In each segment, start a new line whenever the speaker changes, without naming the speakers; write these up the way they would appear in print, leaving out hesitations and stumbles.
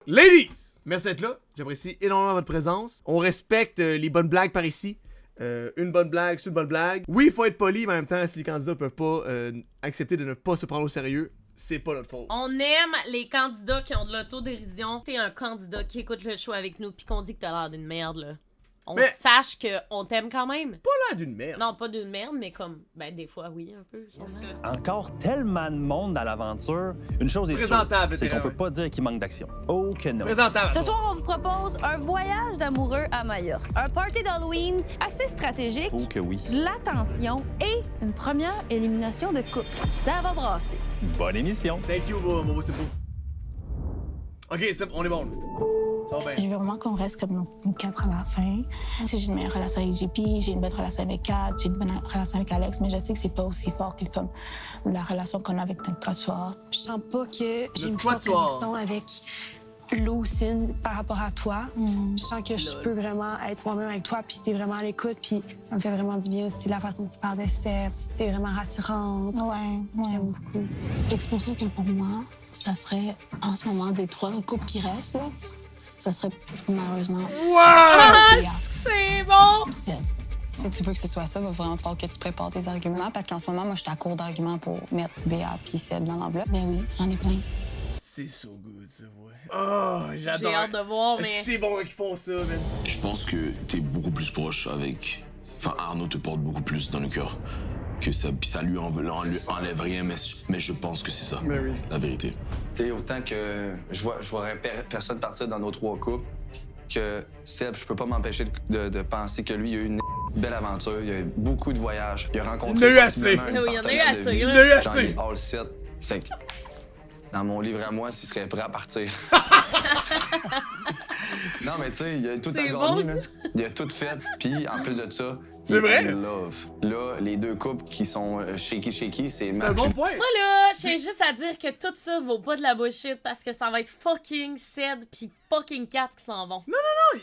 Ladies! Merci d'être là. J'apprécie énormément votre présence. On respecte les bonnes blagues par ici. Une bonne blague, c'est une bonne blague. Oui, il faut être poli, mais en même temps, si les candidats peuvent pas accepter de ne pas se prendre au sérieux, c'est pas notre faute.
On aime les candidats qui ont de l'autodérision. T'es un candidat qui écoute le show avec nous pis qu'on dit que t'as l'air d'une merde, là. On sache qu'on t'aime quand même.
Pas l'air d'une merde.
Non, pas d'une merde, mais comme, ben des fois, oui, un peu.
Encore tellement de monde dans l'aventure. Une chose est sûre,
Présentable,
c'est qu'on
terrain.
peut pas dire qu'il manque d'action. Oh que non.
Présentable.
Ce soir, on vous propose un voyage d'amoureux à Majorque. Un party d'Halloween assez stratégique,
Oh que oui.
de l'attention et une première élimination de couple. Ça va brasser.
Bonne émission.
Thank you, Momo, c'est beau. Ok, on est bon. Ça va bien.
Je veux vraiment qu'on reste comme nous quatre à la fin. Si j'ai une meilleure relation avec JP, j'ai une bonne relation avec Kat, j'ai une bonne relation avec Alex, mais je sais que c'est pas aussi fort que comme la relation qu'on a avec notre quatuor.
Je sens pas que j'ai une
quatuor.
forte connexion avec Lucine par rapport à toi. Je sens que je peux vraiment être moi-même avec toi, puis t'es vraiment à l'écoute, puis ça me fait vraiment du bien aussi la façon que tu parles de Seb. T'es vraiment rassurante.
Ouais.
J'aime beaucoup.
C'est pour ça que pour moi, ça serait en ce moment des 3 couples qui restent, là, ça serait malheureusement Béa,
C'est bon!
Seb.
Si tu veux que ce soit ça, il va vraiment falloir que tu prépares tes arguments parce qu'en ce moment, moi, je suis à court d'arguments pour mettre Béa puis Seb dans l'enveloppe.
Ben oui, j'en ai plein.
C'est so good, ça, ouais. Oh, j'adore.
J'ai hâte de voir,
Est-ce
mais.
que c'est bon quand ils font ça, man?
Je pense que t'es beaucoup plus proche avec... Enfin, Arnaud te porte beaucoup plus dans le cœur que ça. Puis ça lui enlève rien, mais je pense que c'est ça,
Mais oui.
la vérité.
T'sais, autant que je vois personne partir dans nos 3 couples, que Seb, je peux pas m'empêcher de penser que lui, il a eu une belle aventure, il a eu beaucoup de voyages, il a rencontré...
Il en a eu assez.
possiblement
Oui, il en a eu
partenaire de
assez,
vie.
il
en a eu
J'en
assez.
ai all set. Fait que, dans mon livre à moi, s'il serait prêt à partir. Non, mais tu sais, il a tout
C'est
à
bon,
gagner,
ça.
là. Il a tout fait, puis en plus de ça,
C'est
il est
vrai?
in love. Là, les 2 couples qui sont shaky, c'est
C'est un
match.
bon point.
Moi là, j'ai juste à dire que tout ça vaut pas de la bullshit parce que ça va être fucking Ced pis fucking Kat qui s'en vont.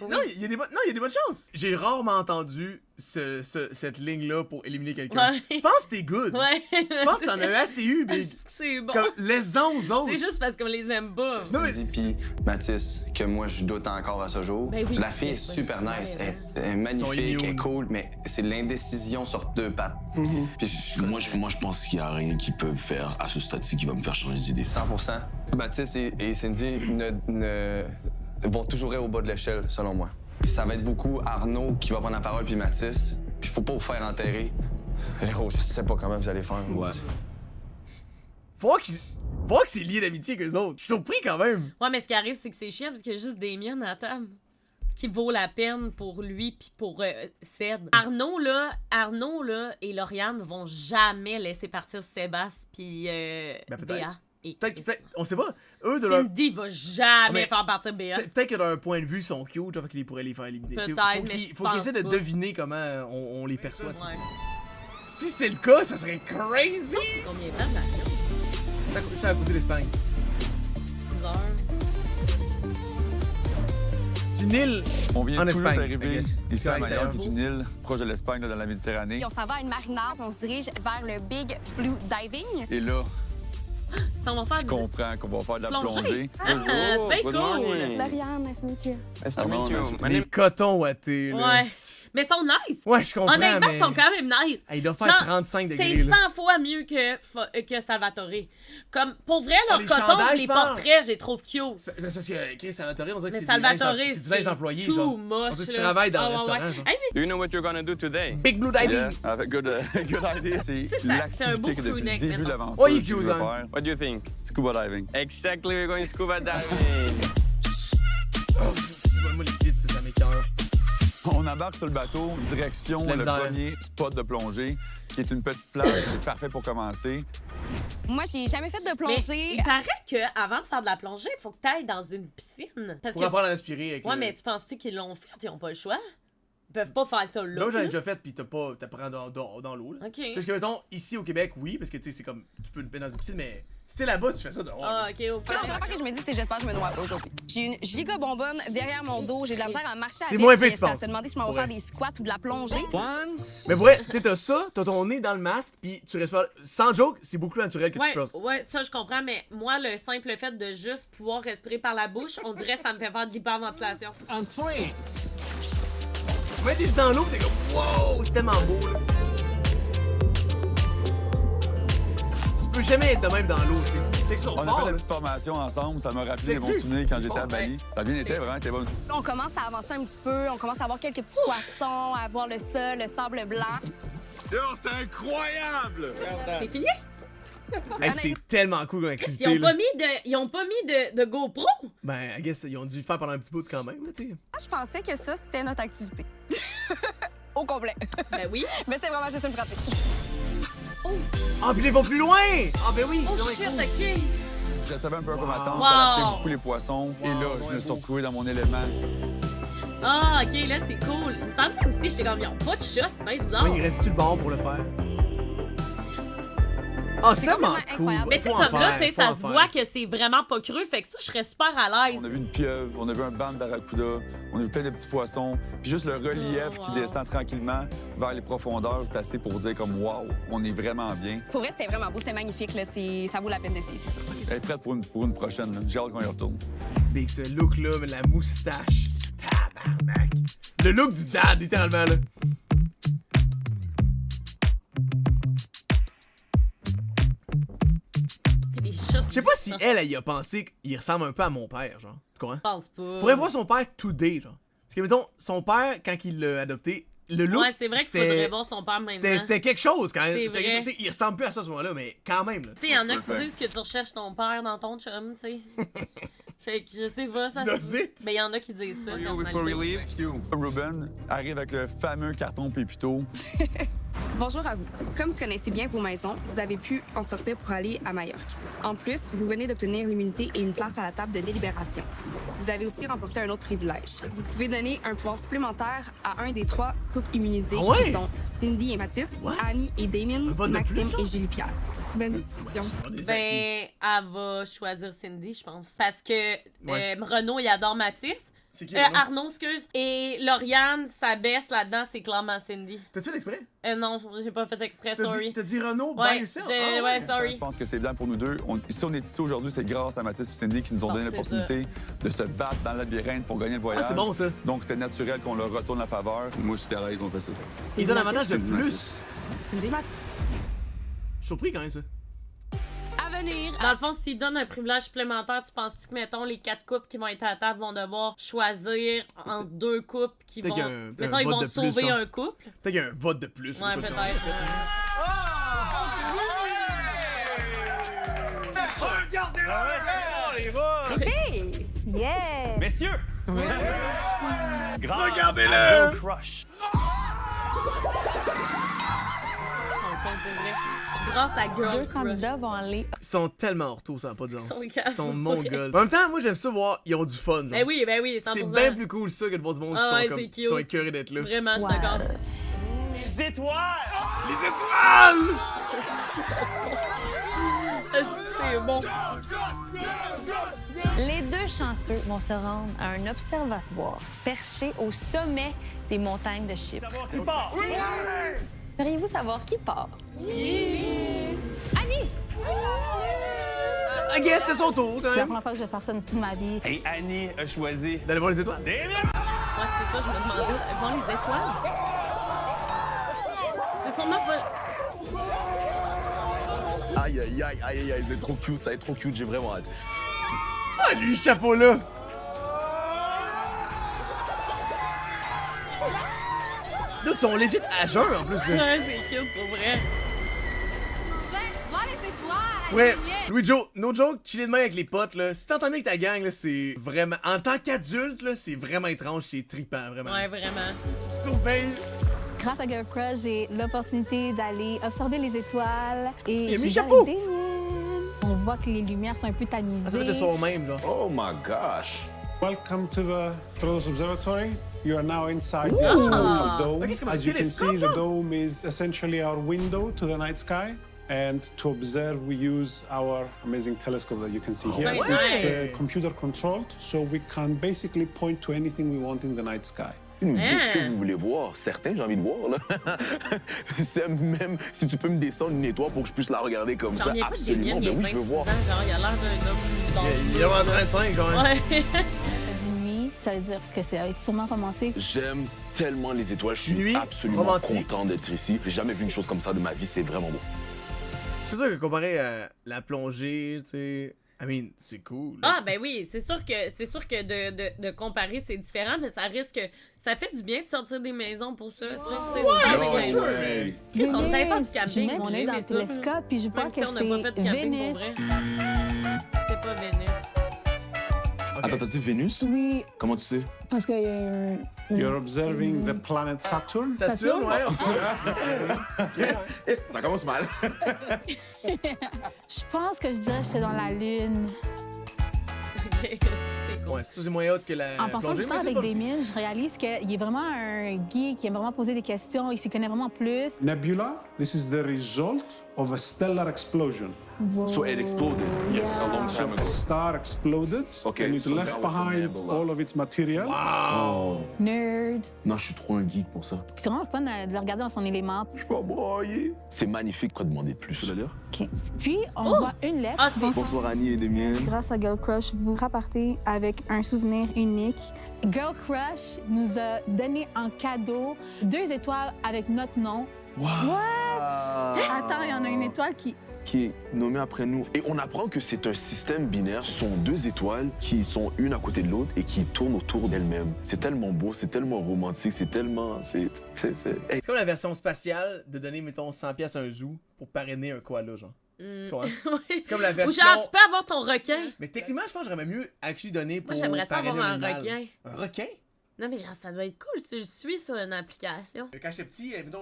Non, il y a des bonnes chances. J'ai rarement entendu cette ligne-là pour éliminer quelqu'un.
Ouais.
Je pense que t'es good.
Ouais.
Je pense que t'en as assez eu, mais
C'est bon.
comme, laisse-en aux autres.
C'est juste parce qu'on les aime pas.
Non, mais-
Puis Mathis, que moi je doute encore à ce jour.
Ben oui,
la fille est
c'est
super
pas
nice,
vrai,
elle est magnifique,
Ils sont
elle est
immunes.
cool, mais c'est l'indécision sur 2 pattes. Puis
Moi, je pense qu'il y a rien qu'ils peuvent faire à ce stade-ci qui va me faire changer d'idée.
100%. Mathis et Cindy vont toujours être au bas de l'échelle, selon moi. Ça va être beaucoup Arnaud qui va prendre la parole, puis Mathis. Puis faut pas vous faire enterrer. Gros, je sais pas comment vous allez faire.
Ouais.
Faut voir que c'est lié d'amitié avec eux autres. Je suis surpris quand même.
Ouais, mais ce qui arrive, c'est que c'est chiant parce qu'il y a juste Damien à la table qui vaut la peine pour lui pis pour Seb. Arnaud là, et Lauriane vont jamais laisser partir Sébastien pis
Ben, peut-être.
Béa. Et
Peut-être, on sait pas. Eux, de leur...
Cindy va jamais
Mais-
faire partir Béa.
Peut-être que d'un point de vue, ils sont cute, genre qu'ils pourraient les faire éliminer.
Peut-être,
Faut
mais
qu'ils
je
faut qu'ils
pense
essaient de
pas.
deviner comment on les perçoit. tu sais.
Ouais.
Si c'est le cas, ça serait crazy!
C'est combien de temps de l'avion?
C'est à côté de l'Espagne.
6 heures.
C'est une île
On vient
en
tout juste
Espagne.
d'arriver
I guess.
ici à
C'est
Majorque,
correct,
qui est une île proche de l'Espagne, là, dans la Méditerranée.
Puis on s'en va à une marinade, on se dirige vers le Big Blue Diving.
Et là,
Ça, on va faire
je
du...
comprends qu'on va faire de la
Plongée.
plongée.
Ah, c'est cool!
Lauriane, nice to meet you.
Nice to meet you.
Des cotons ouatés, là.
Ouais. Mais ils sont nice!
Ouais, je comprends,
Honnêtement,
mais...
ils sont quand même nice.
Hey, il doit faire
Genre,
35 degrés,
C'est
là.
100 fois mieux que Salvatore. Comme, pour vrai, leurs
les
cotons,
chandails,
je
tu
les
parles?
porterais, je les trouve cute.
C'est parce que Chris Salvatore, on dirait que
Mais
c'est
Salvatore,
c'est du linge d'employé,
too
genre.
much,
On dirait que tu
là.
travailles dans
Ah,
le
ouais,
restaurant,
ouais.
genre.
Hey,
Do you know what you're gonna do today?
Big Blue Diving!
Yeah, avec good idea.
C'est
C'est
ça, c'est un beau
l'activité que depuis le
crewneck,
début de
mettons.
l'aventure
Oh, il est
que je
cute,
veux
hein.
faire.
What do you think?
Scuba diving.
Exactly, we're going scuba diving.
Oh, si, moi, les kids, ça m'écoeure.
On embarque sur le bateau, direction
La
le
misère.
premier spot de plongée, qui est une petite plage. C'est parfait pour commencer.
Moi, j'ai jamais fait de
Mais
plongée.
il paraît qu'avant de faire de la plongée, il faut que tu ailles dans une piscine. Parce
Pour
que...
apprendre à respirer avec
Ouais,
le...
mais tu penses-tu qu'ils l'ont fait? Ils n'ont pas le choix? peuvent pas faire ça là.
Là, j'en ai déjà fait, pis t'apprends dans l'eau, là.
Ok.
C'est juste que, mettons, ici au Québec, oui, parce que, tu sais, c'est comme, tu peux te mettre dans une piscine, mais si t'es là-bas, tu fais ça dehors.
Ah,
là.
ok,
La première fois que je me dis, c'est j'espère que je me noie pas aujourd'hui. J'ai une giga bonbonne derrière mon dos, j'ai de la misère à marcher avec.
C'est moins pire que tu
Ça
penses.
se demander si je m'en vais
Ouais.
faire des squats ou de la plongée.
Mais pour vrai, tu sais, t'as ça, t'as ton nez dans le masque, pis tu respires. Sans joke, c'est beaucoup plus naturel que tu penses.
Ouais, ça je comprends, mais moi, le simple fait de juste pouvoir respirer par la bouche, on dirait que ça me fait faire de l'hyperventilation.
Tu mets tes yeux dans l'eau, pis t'es comme, wow, c'est tellement beau, là. Tu peux jamais être de même dans l'eau, tu sais. Check ça
On a fait
fort,
la
là.
petite formation ensemble, ça m'a rappelé les bons
T'as-tu?
souvenirs quand j'étais à
Bon,
Bali. Ça a bien été, vraiment, t'es bon.
On commence à avancer un petit peu, on commence à voir quelques petits poissons, à voir le sol, le sable blanc.
Yo, c'était incroyable!
C'est fini?
Hey, c'est tellement cool comme activité,
Ils ont
là.
pas mis de GoPro?
Ben, I guess, ils ont dû le faire pendant un petit bout quand même, là, tu sais.
Moi, je pensais que ça, c'était notre activité. Au complet.
Ben oui.
Mais c'était vraiment juste une pratique.
Ah, pis ils vont plus loin! Ah, ben oui,
Oh
c'est
shit,
vraiment cool.
ok.
Je savais un peu à quoi m'attendre,
Wow.
ça attire beaucoup les poissons. Et là,
Wow,
je
ouais,
me suis
beau.
retrouvé dans mon élément.
Ah, ok, là c'est cool. Il me semblait aussi, j'étais comme, ils ont pas de shot, c'est bien bizarre.
Oui, il reste-tu le bord pour le faire? Ah, c'est tellement
complètement
cool!
incroyable.
Mais tu sais,
Faut en
comme là,
faire,
tu sais,
faut
ça
en
se
faire.
voit que c'est vraiment pas creux, fait que ça, je serais super à l'aise.
On a vu une pieuvre, on a vu un banc de barracuda, on a vu plein de petits poissons. Puis juste le relief
Oh,
qui
wow.
descend tranquillement vers les profondeurs, c'est assez pour dire comme wow, on est vraiment bien.
Pour vrai, c'était vraiment beau, c'était magnifique. Là. Ça vaut la peine d'essayer, c'est ça.
Elle est prête pour une prochaine. là. J'ai hâte qu'on y retourne.
Big, ce look-là, mais la moustache. Tabarnak. Le look du dad, littéralement, là.
Les shots,
Je sais pas si elle y a pensé qu'il ressemble un peu à mon père, genre. Tu comprends?
je pense pas.
Faudrait voir son père today, genre. Parce que, mettons, son père, quand il l'a adopté, le look.
Ouais, c'est vrai qu'il faudrait voir son père maintenant.
C'était quelque chose, quand même.
C'est
C'était
vrai.
quelque chose, tu sais, il ressemble plus à ça à ce moment-là, mais quand même, là.
Tu sais, il y en a qui disent que tu recherches ton père dans ton chum, tu sais. Fait que je sais pas, ça
Does it?
Mais il y en a qui disent ça. personnalité.
Ruben arrive avec le fameux carton Pépito.
Bonjour à vous. Comme vous connaissez bien vos maisons, vous avez pu en sortir pour aller à Majorque. En plus, vous venez d'obtenir l'immunité et une place à la table de délibération. Vous avez aussi remporté un autre privilège. Vous pouvez donner un pouvoir supplémentaire à un des 3 couples immunisés
Ah ouais?
qui sont Cindy et Mathis,
What?
Annie et Damien,
Un vote de
Maxime
plus, genre?
et Julie-Pierre. Bonne discussion.
On est acquis.
Ben, elle va choisir Cindy, je pense. Parce que
Ouais.
Renaud, il adore Mathis.
C'est qui,
Arnaud, excuse. Et Lauriane, sa baisse là-dedans, c'est clairement Cindy.
T'as-tu l'exprès?
Non, j'ai pas fait exprès, sorry.
T'as dit Renaud by
Ouais,
yourself?
j'ai-
Ah
ouais,
Je
sorry.
pense que c'est évident pour nous deux. Si on est ici aujourd'hui, c'est grâce à Mathis et Cindy qui nous ont
Bon,
donné
c'est
l'opportunité de se battre dans le labyrinthe pour gagner le voyage.
Ah, c'est bon, ça.
Donc, c'était naturel qu'on leur retourne la faveur. Moi, je suis à l'aise, on fait ça.
Il donne avantage de
Cindy
plus.
Mathis.
Cindy et Mathis.
Je suis surpris quand même, ça.
À venir.
Dans le fond, s'ils donnent un privilège supplémentaire, tu penses-tu que, mettons, les 4 couples qui vont être à la table vont devoir choisir entre 2 couples qui
Peut-être
vont...
qu'il y a un
Mettons, ils
vote
vont
de plus,
sauver
genre.
un couple.
Peut-être qu'il y a un vote de plus. ou
Ouais,
quoi de
peut-être.
genre.
Yeah! Messieurs! Grâce
Regardez-le!
à Girl Crush.
Ils sont cons, pour vrai. Grâce à Girl
Deux
Crush.
candidats vont aller.
Ils sont tellement orthos, ça n'a pas de sens.
Ils sont
Ils sont
calmes.
mongols. En même temps, moi, j'aime ça voir, ils ont du fun. genre.
Ben oui, 100%.
C'est bien plus cool ça que de voir du monde
Ah ouais,
qui sont,
c'est
comme, qui
cute.
sont écœurés d'être là.
Vraiment, je suis d'accord.
Les étoiles!
Les étoiles!
Est-ce que c'est bon?
Les deux chanceux vont se rendre à un observatoire perché au sommet des montagnes de Chypre.
Savoir qui part!
Aimeriez-vous savoir qui part? Annie!
I guess c'était son tour quand
C'est la
même.
première fois que je fais ça de toute ma vie.
Et Annie a choisi
D'aller voir les étoiles.
Damien!
Moi, c'est ça, je me demandais. Devant les étoiles? C'est sûrement pas...
Aïe, aïe, aïe, aïe, aïe, c'est trop cute, ça va être trop cute, j'ai vraiment hâte.
Ah, lui, ce chapeau-là! Ils sont legit à jeun en plus. Là.
Ouais, c'est cute, pour vrai.
Ouais, Louis Joe, no joke, chiller de main avec les potes, là. Si t'entends bien avec ta gang, là, c'est vraiment. En tant qu'adulte, là, c'est vraiment étrange, c'est trippant, vraiment.
Ouais, vraiment.
Surveille.
Grâce à Girl Crush, j'ai l'opportunité d'aller observer les étoiles. Et
Il a mis le
j'y
chapeau!
vais avec Damien. On voit que les lumières sont un peu tamisées.
Ça fait le son même, genre.
Oh my gosh.
Welcome to the Rose Observatory. You are now inside
Ooh.
the astronomical dome.
Okay, c'est comme un
As you can see,
télescope,
the dome is essentially our window to the night sky. And to observe, we use our amazing telescope that you can see here.
ouais.
It's computer controlled, so we can basically point to anything we want in the night sky.
Nous dire ce que vous voulez voir. Certains, j'ai envie de voir, là. C'est même si tu peux me descendre une étoile pour que je puisse la regarder comme ça, absolument. Ben oui, je veux voir.
Genre, il a l'air d'un homme dangereux.
Il est en 35, genre.
Ouais.
dit nuit, ça veut dire que ça va être sûrement romantique.
J'aime tellement les étoiles. Je suis
Nuit,
absolument
romantique.
content d'être ici. J'ai jamais vu une chose comme ça de ma vie. C'est vraiment beau.
C'est sûr que comparé à la plongée, tu sais... I mean, c'est cool.
Ah, ben oui, c'est sûr que de comparer, c'est différent, mais ça risque que... Ça fait du bien de sortir des maisons pour ça, tu sais.
Ouais.
Chris, on est allé faire du
Je
camping,
mets mon
j'ai
œil dans
aimé
le
ça.
télescope, puis je vois
Même
que
si on n'a pas fait
c'est
de camping
Vénus.
pour vrai. C'était pas Vénus.
Attends, t'as dit Vénus?
Oui,
Comment tu sais?
parce qu'il y a un...
You're observing the planet Saturn.
Saturne, ouais.
Ça commence mal.
Je pense que je dirais que c'est dans la Lune.
C'est cool.
Ouais, c'est moins haute que la
En passant
plongée,
du temps
mais c'est
avec
pas le
Damien, je réalise qu'il est vraiment un geek, qui aime vraiment poser des questions, il s'y connaît vraiment plus.
Nebula, this is the result of a stellar explosion.
So it exploded. Yes. A long time ago.
A star exploded
Okay,
and it
so
left
that was a
behind
nebula.
all of its material.
Wow.
Nerd.
Non, je suis trop un geek pour ça.
Puis c'est vraiment le fun de le regarder dans son élément.
Je vais broyer. C'est magnifique. Quoi demander de plus?
OK. Puis, on voit une lettre.
Ah, c'est
Bonsoir Annie et Damien.
Grâce à Girl Crush, vous repartez avec un souvenir unique. Girl Crush nous a donné en cadeau 2 étoiles avec notre nom.
Wow.
Attends, il y en a une étoile qui
est nommée après nous. Et on apprend que c'est un système binaire. Ce sont 2 étoiles qui sont une à côté de l'autre et qui tournent autour d'elles-mêmes. C'est tellement beau, c'est tellement romantique, c'est tellement...
C'est comme la version spatiale de donner, mettons, 100$ à un zoo pour parrainer un koala, genre. Tu vois? C'est comme la version...
Ou genre, tu peux avoir ton requin.
Mais techniquement, je pense que j'aurais mieux actually donné pour
Moi, j'aimerais ça
parrainer
avoir un
animal.
requin.
Un requin?
Non, mais genre, ça doit être cool. Tu le suis sur une application.
Quand j'étais petit, mettons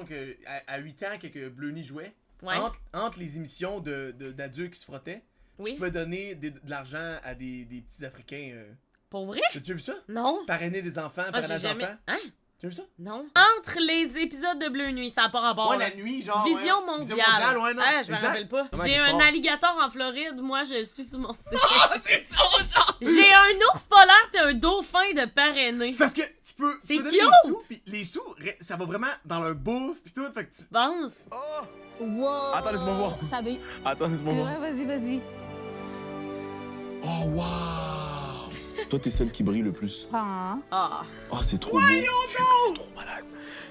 à 8 ans, que Bleuny jouait,
Ouais.
entre les émissions d'adultes qui se frottaient,
Oui.
tu pouvais donner de l'argent à des petits Africains.
Pour vrai?
T'as déjà vu ça?
Non.
Parrainer des enfants,
Ah,
parrainage
j'ai jamais...
d'enfants.
Hein?
Tu as vu ça?
Non. Entre les épisodes de Bleu Nuit, ça n'a pas rapport.
Ouais,
là.
la nuit, genre.
Vision
ouais.
mondiale.
Vision mondiale, ouais, non.
Ah, je me
exact.
rappelle pas.
Comment
J'ai
quelque
un
part?
alligator en Floride, moi je le suis sur mon site.
C'est ça, genre!
J'ai un ours polaire puis un dauphin de parrainé.
C'est parce que tu peux
C'est
donner
cute!
les sous, puis les sous, ça va vraiment dans leur bouffe, puis tout, fait que tu...
Pense.
Wow!
Attends, laisse-moi voir.
Ça veut...
Attends, laisse-moi voir.
Ouais, vas-y.
Oh, wow! Toi, t'es celle qui brille le plus.
Ah.
Ah.
Oh, c'est trop beau. C'est trop malade.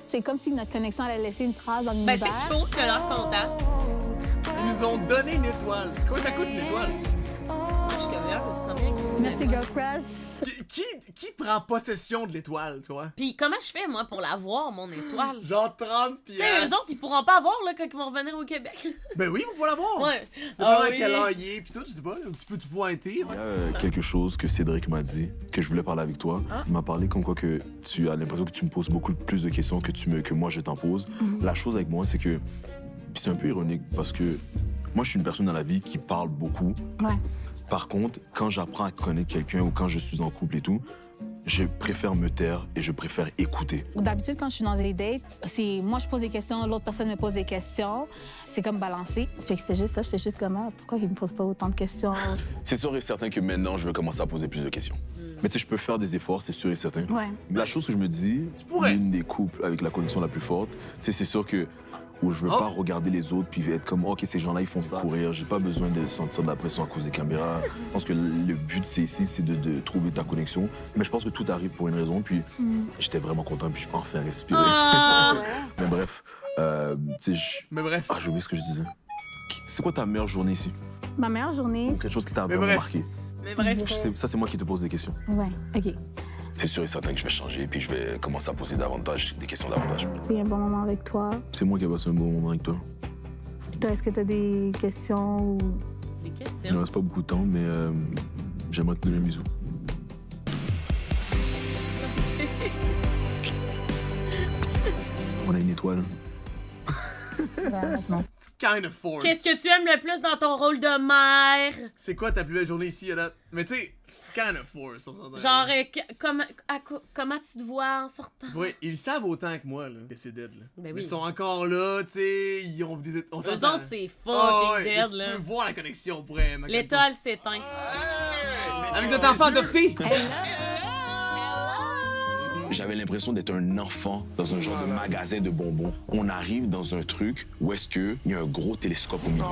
C'est comme si notre connexion allait laisser une trace dans
Ben,
l'univers.
c'est chaud que leur content.
Ils nous ont donné une étoile. Combien ça coûte une étoile?
Moi, je suis curieuse, c'est combien?
Merci, Girl Crush.
Qui prend possession de l'étoile, tu vois?
Puis comment je fais, moi, pour l'avoir, mon étoile?
Genre 30
Tu sais, eux autres, ils pourront pas avoir, là, quand ils vont revenir au Québec.
Ben oui, on va l'avoir.
Ouais.
Dépendamment
Ah
à
oui.
quelle heure il est, pis tout, je sais pas, tu peux te pointer.
Il y a quelque chose que Cédric m'a dit, que je voulais parler avec toi.
Ah.
Il m'a parlé comme quoi que tu as l'impression que tu me poses beaucoup plus de questions que moi je t'en pose. La chose avec moi, c'est que... Puis c'est un peu ironique parce que moi, je suis une personne dans la vie qui parle beaucoup.
Ouais.
Par contre, quand j'apprends à connaître quelqu'un ou quand je suis en couple et tout, je préfère me taire et je préfère écouter.
D'habitude, quand je suis dans les dates, c'est moi je pose des questions, l'autre personne me pose des questions. C'est comme balancé. Fait que c'était juste ça, j'étais juste comme pourquoi il me pose pas autant de questions?
C'est sûr et certain que maintenant, je vais commencer à poser plus de questions. Mais tu sais, je peux faire des efforts, c'est sûr et certain.
Ouais.
Mais la chose que je me dis, l'une des couples avec la connexion la plus forte, tu sais, c'est sûr que où je veux pas regarder les autres puis être comme OK, ces gens-là ils font ça pour rire. J'ai pas besoin de sentir de la pression à cause des caméras. Je pense que le but c'est ici, c'est de trouver ta connexion. Mais je pense que tout arrive pour une raison. Puis j'étais vraiment content puis je peux enfin respirer. Mais bref, tu sais,
Mais bref.
j'ai oublié ce que je disais. C'est quoi ta meilleure journée ici?
Ma meilleure journée.
Ou quelque chose qui t'a
Mais
vraiment
bref.
marqué?
Mais bref.
Ça c'est moi qui te pose des questions.
Ouais, OK.
C'est sûr et certain que je vais changer puis je vais commencer à poser des questions davantage.
C'est un bon moment avec toi.
C'est moi qui ai passé un bon moment avec toi.
Toi, est-ce que tu as des questions ou...
Des
Il ne
questions.
reste pas beaucoup de temps, mais j'aimerais te donner un bisou. On a une étoile.
Ouais, maintenant,
Tu kind of forced.
Qu'est-ce que tu aimes le plus dans ton rôle de mère?
C'est quoi ta plus belle journée ici, Yoda? Mais tu sais, c'est kind of forced, on s'entend.
Genre, comment tu te vois en sortant?
Ouais, ils savent autant que moi, là, que c'est dead, là.
Ben oui.
Ils sont encore là, tu sais, ils ont des... On
Eux
s'entend.
autres, c'est
Oh,
fucking
ouais,
dead,
tu
là.
peux voir la connexion, on pourrait...
L'étoile s'éteint.
Avec notre enfant adopté!
J'avais l'impression d'être un enfant dans un genre de magasin de bonbons. On arrive dans un truc où est-ce qu'il y a un gros télescope au milieu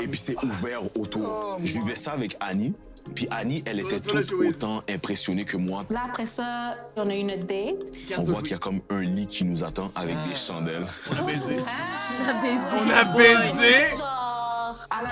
et puis c'est ouvert autour. Je vivais ça avec Annie. Puis Annie, elle était tout autant impressionnée que moi.
Là, après ça, on a eu notre date.
On voit qu'il y a comme un lit qui nous attend avec des chandelles.
On a baisé.
On
a baisé!
Genre, à la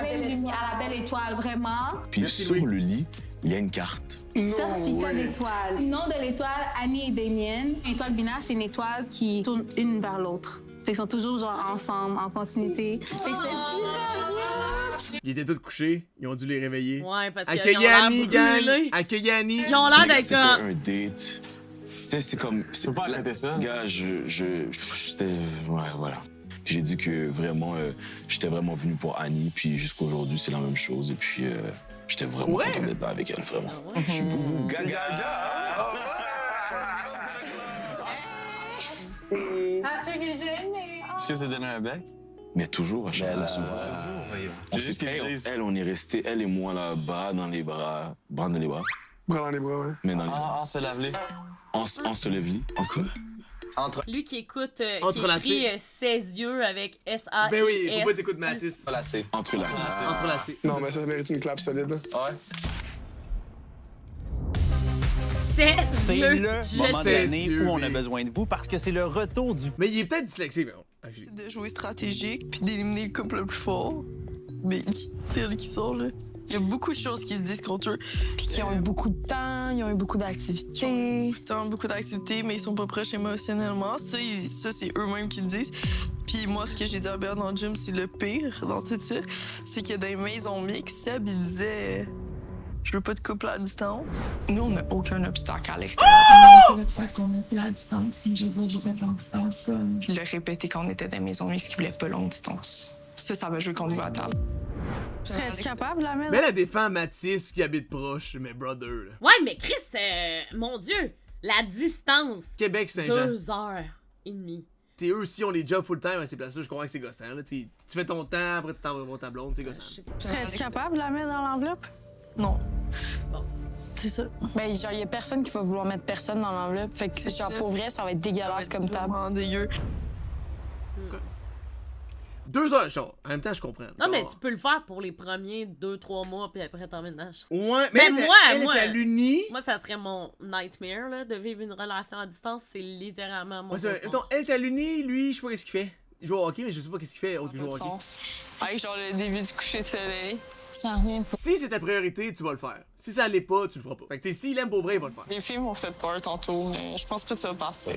belle étoile, vraiment.
Puis sur le lit, il y a une carte.
Certificat d'étoile. Nom de l'étoile, Annie et Damien. L'étoile binaire, c'est une étoile qui tourne une vers l'autre. Fait qu'ils sont toujours genre ensemble, en continuité. Fait que c'était
Ils étaient tous couchés, ils ont dû les réveiller.
Ouais, parce qu'ils ont
Accueillez
l'air
Annie,
brûlés.
gang! Accueillez Annie!
Ils ont l'air d'être
C'était
comme...
un date. Tu sais, c'est comme... Tu peux pas arrêter ça? Gars, j'étais... Ouais, voilà. Puis j'ai dit que vraiment, j'étais vraiment venu pour Annie, puis jusqu'aujourd'hui, c'est la même chose. Et puis, j'étais vraiment content d'être là avec elle, vraiment. Je suis beaucoup gaga.
Est-ce que c'est donné un bec?
Mais toujours, à chaque fois. On
Juste
s'est
qu'ils disent.
elle, on est restés, elle et moi là-bas, dans les bras. Bras dans les bras.
Bras dans les bras, ouais.
Mais dans les bras.
On se lave-les.
On se lève, on se...
Lui qui écoute, qui
Entrelacé.
écrit ses yeux avec S-A-I-S.
Ben oui, faut pas t'écouter Mathis.
Entrelacé.
Entrelacé.
Entrelacé.
Non, mais ça mérite une clap solide. Là.
Ouais.
C'est
Ses yeux.
le
Je
moment de
sais.
l'année où on a besoin de vous parce que c'est le retour du...
Mais il est peut-être dyslexique, mais bon.
C'est de jouer stratégique puis d'éliminer le couple le plus fort. Mais c'est elle qui sort, là. Il y a beaucoup de choses qui se disent contre eux.
Puis qui ont eu beaucoup de temps, ils ont eu beaucoup d'activités.
Beaucoup d'activités, mais ils sont pas proches émotionnellement. Ça, c'est eux-mêmes qui le disent. Puis moi, ce que j'ai dit à Bert dans le gym, c'est le pire dans tout ça. C'est que dans les maisons mixtes, Seb, il disait... Je veux pas de couple à distance.
Nous, on n'a aucun obstacle à l'extérieur.
C'est l'obstacle qu'on a, c'est la distance. Je veux dire, j'ai fait longue distance.
Puis le répéter quand on était dans la maison mixte qu'il voulait pas longue distance. Ça va jouer contre nous à table.
Serais-tu capable de la mettre?
Mais elle défend Mathis qui habite proche, mes brothers, là.
Ouais, mais Chris, mon Dieu, la distance.
Québec, Saint-Jean.
2h30.
T'sais, eux aussi, on les jobs full-time à ces places-là, je comprends que c'est gossant, là. Tu fais ton temps, après tu t'en vas voir ta blonde, c'est gossant.
Serais-tu capable de la mettre dans l'enveloppe? Non.
Bon.
C'est ça.
Ben, genre, il y a personne qui va vouloir mettre personne dans l'enveloppe. Fait que, genre, pour vrai, ça va être dégueulasse comme table.
Vraiment dégueu.
2 heures, genre. En même temps, je comprends.
Non, mais tu peux le faire pour les premiers 2-3 mois, puis après t'emménages.
Ouais, mais
Ben,
elle
moi,
est à l'uni.
Moi, ça serait mon nightmare, là, de vivre une relation à distance. C'est littéralement mon
Ouais,
cauchemar.
attends, elle est à l'uni, lui, je sais pas qu'est-ce qu'il fait. Il joue au hockey, mais je sais pas qu'est-ce qu'il fait autre que jouer au hockey.
Avec genre le début du coucher de soleil.
J'en reviens pas.
Si c'est ta priorité, tu vas le faire. Si ça l'est pas, tu le feras pas. Fait que, tu sais, s'il aime pour vrai, il va le faire.
Les filles m'ont fait peur tantôt, mais je pense pas que tu vas partir.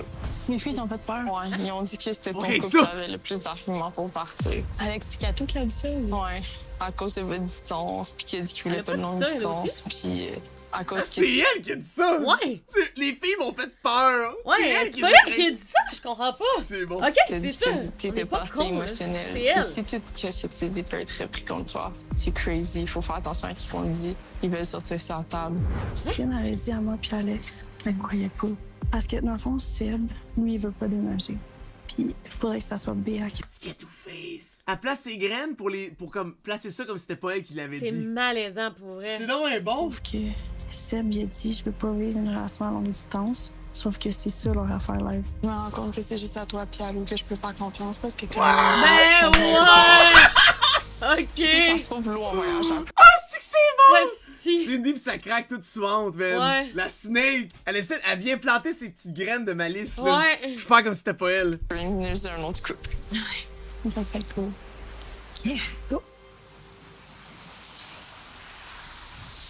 Les filles t'ont fait peur.
Ouais, ils ont dit que c'était ton
Ok,
couple
ça.
qui avait le plus d'arguments pour partir.
Elle explique à tout qu'elle a dit ça.
Ouais, à cause de votre distance, puis qu'il a dit qu'il voulait
Elle a
pas de
pas dit
longue
ça, elle
distance, puis à cause
C'est
qu'il...
elle qui a dit ça!
Ouais!
Les filles m'ont fait peur!
Ouais,
elle
c'est pas elle qui a dit ça, je comprends pas!
C'est bon.
Ok,
T'as
c'est
dit
ça!
que
On
t'étais
est
pas assez
con, là.
émotionnel.
C'est elle.
Et si tout ce que tu dis peut être repris contre toi, c'est crazy. Il faut faire attention à qui qu'on le dit. Ils veulent sortir sur la table.
Christine avait dit à moi puis Alex, elle ne croyait pas. Parce que dans le fond, Seb, lui, il veut pas déménager. Puis il faudrait que ça soit Béa qui...
Get to face! Elle place ses graines pour comme placer ça comme si c'était pas elle qui l'avait
C'est
dit.
malaisant pour vrai.
C'est donc un bon!
Sauf que Seb, il a dit, je veux pas vivre une relation à longue distance. Sauf que c'est ça leur affaire live.
Je me rends compte que c'est juste à toi et à Lou que je peux faire confiance parce que quand
Ben ouais! Ok!
si ça se trouve, Lou en voyage.
Ah, c'est que c'est bon!
Esti.
Cindy pis ça craque toute suante, man.
Ouais.
La snake, elle vient planter ses petites graines de malice, là.
Ouais.
Puis faire comme si c'était pas elle.
Je peux immuniser un autre couple.
Ça serait cool.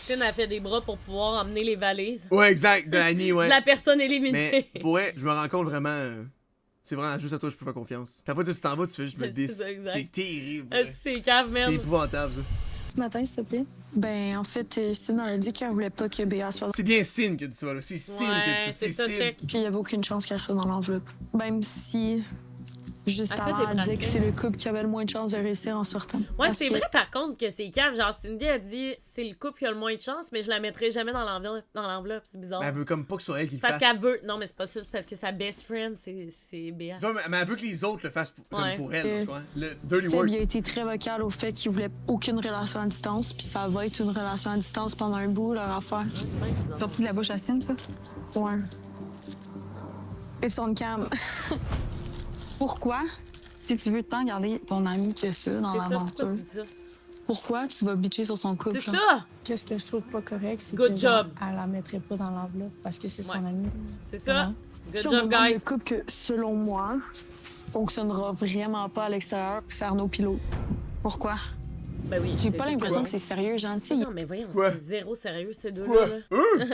Christine a fait des bras pour pouvoir emmener les valises.
Ouais, exact, de Annie, ouais.
De la personne éliminée.
Mais pour vrai, je me rends compte vraiment. C'est vraiment juste à toi que je peux faire confiance. Puis après, toi, tu t'en vas, tu fais juste me
C'est
10.
ça, exact.
C'est terrible.
C'est cave,
C'est
man.
épouvantable, ça.
Ce matin, s'il te plaît. Ben, en fait, Christine, elle a dit qu'elle voulait pas que Béa soit...
C'est bien Sin qui a dit ça, là. C'est Sin qui a dit ça.
c'est ça,
Sin.
check.
Qu'il y avait aucune chance qu'elle soit dans l'enveloppe. Même si
juste
Elle fait
avant,
des
elle disait que
bracelets.
c'est le couple qui avait le moins de chances de réussir en sortant.
Ouais,
Parce
c'est
que-
vrai par contre que c'est cave. Genre, Cindy a dit c'est le couple qui a le moins de chance, mais je la mettrai jamais dans l'enveloppe. C'est bizarre.
Mais elle veut comme pas que ce soit elle qui le
Parce
fasse.
qu'elle veut. Non, mais c'est pas ça. C'est parce que sa best friend, c'est Béa.
C'est ça, mais elle veut que les autres le fassent comme
Ouais.
pour elle, tu vois. Le dirty
Seb,
work.
il a été très vocal au fait qu'il voulait aucune relation à distance, puis ça va être une relation à distance pendant un bout, leur affaire.
Sorti de la bouche à Cine, ça?
Ouais. Et son cam.
Pourquoi, si tu veux tant garder ton ami que ça dans
C'est ça, pourquoi
l'aventure,
tu dis ça?
pourquoi tu vas bitcher sur son couple?
C'est
genre?
ça!
Qu'est-ce que je trouve pas correct, c'est
Good
que genre,
job.
elle la mettrait pas dans l'enveloppe parce que c'est son
Ouais.
ami.
C'est ça.
Ouais.
Good
Si on
job,
me demande
guys.
le couple que, selon moi, fonctionnera vraiment pas à l'extérieur, c'est Arnaud Pilot.
Pourquoi?
Ben oui.
J'ai
c'est
pas
ça.
l'impression que c'est sérieux, genre, tu sais.
Non, mais voyons,
Quoi?
c'est zéro sérieux, ces deux-là.
Quoi?
là.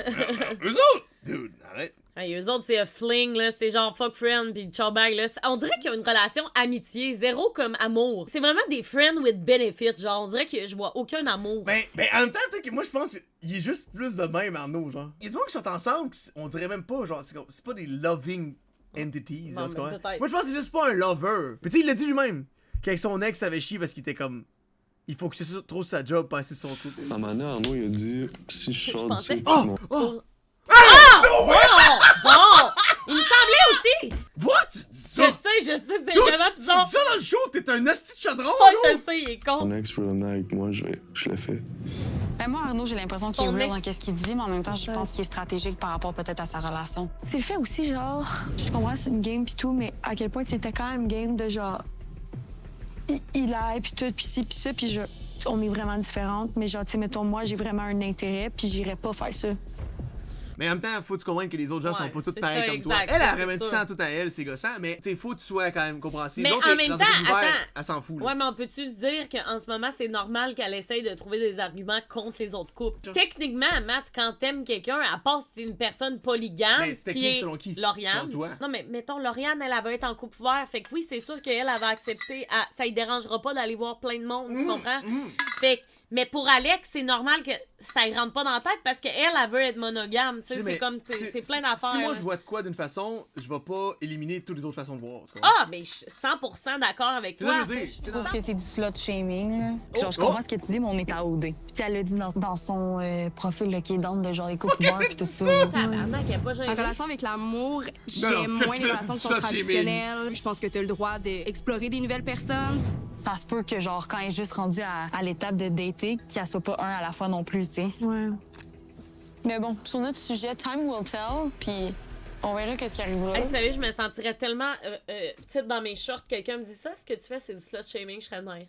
Eux autres? Dude, arrête.
Hey, eux autres, c'est un fling, là. C'est genre fuck friend pis ciao bag, là. On dirait qu'il y a une relation amitié, zéro comme amour. C'est vraiment des friends with benefits, genre. On dirait que je vois aucun amour.
Ben, en même temps, tu sais que moi, je pense qu'il est juste plus de même, Arnaud, genre. Il y a des gens qui sont ensemble, on dirait même pas, genre, c'est pas des loving entities,
Bon,
là, tu
ben,
comprends?
peut-être.
Moi, je pense que c'est juste pas un lover. Mais tu sais, il l'a dit lui-même, qu'avec son ex, ça avait chier parce qu'il était comme... Il faut que c'est trop sa job, passer son couple.
À un moment donné, Arnaud, il a dit si je sors
pensais.
d'ici,
Oh!
tu m'en-
Oh!
Ah! Bon! Bon! Il me semblait aussi!
What? Tu dis
Je
ça?
sais, c'était
Dude,
vraiment
tu
bizarre.
dis ça dans le show? T'es un asti de chaudron,
Oh,
gros!
je sais, il est con.
Mon ex veut venir avec moi, je le fais.
Ben moi, Arnaud, j'ai l'impression qu'il est
Son
real
ex.
dans qu'est-ce qu'il dit, mais en même temps, je pense qu'il est stratégique par rapport peut-être à sa relation.
C'est le fait aussi, genre, je comprends, c'est une game pis tout, mais à quel point t'étais quand même game de genre. Il aille pis tout, pis ci, pis ça, pis on est vraiment différentes, mais genre, tu sais, mettons, moi, j'ai vraiment un intérêt, pis j'irais pas faire ça.
Mais en même temps, faut que tu comprennes que les autres gens
Ouais,
sont pas tous
c'est
pareils
ça,
comme toi.
exact,
Elle,
ça,
elle
c'est
remet tout
sûr.
ça tout à elle, c'est gossant, mais tu sais, faut que tu sois quand même compréhensible.
Mais
L'autre,
en même
dans
temps,
un univers,
attends.
elle s'en fout. là.
Ouais, mais on peut-tu se dire qu'en ce moment, c'est normal qu'elle essaye de trouver des arguments contre les autres couples? Techniquement, Matt, quand t'aimes quelqu'un, à part si t'es une personne polygame,
Mais c'est
ce qui
technique
est
selon qui?
Lauriane.
Selon toi?
Non, mais mettons, Lauriane, elle va être en couple ouvert. Fait que oui, c'est sûr qu'elle va accepter. Ça lui dérangera pas d'aller voir plein de monde, tu comprends? Fait que, mais pour Alex, c'est normal que ça y rentre pas dans la tête parce qu'elle, elle veut être monogame. Tu sais,
Mais
c'est comme, c'est plein d'affaires.
Si moi
là.
je vois de quoi d'une façon, je vais pas éliminer toutes les autres façons de voir. tu vois.
Ah, mais je suis 100% d'accord avec
C'est
toi.
ça que je veux dire.
Je trouve que c'est du slut shaming. Là. Genre, je
Oh.
comprends ce que tu dis, mais on est à OD. Puis elle l'a dit dans son profil là, qui est dans de genre les couples ouverts puis tout ça.
Tabarnak, elle est pas
En
gênée.
relation avec l'amour,
Non,
j'aime
non,
moins
tu
les
fais
relations qui
du
sont
slut-shaming.
traditionnelles. Je pense que tu as le droit d'explorer des nouvelles personnes.
Ça se peut que, genre, quand elle est juste rendue à l'étape de dater, qu'elle soit pas un à la fois non plus, tu sais.
Ouais. Mais bon, sur notre sujet, time will tell, puis on verra qu'est-ce qui arrivera.
Hey, sérieux, je me sentirais tellement petite dans mes shorts. Quelqu'un me dit ça, ce que tu fais, c'est du slut shaming, je serais de même.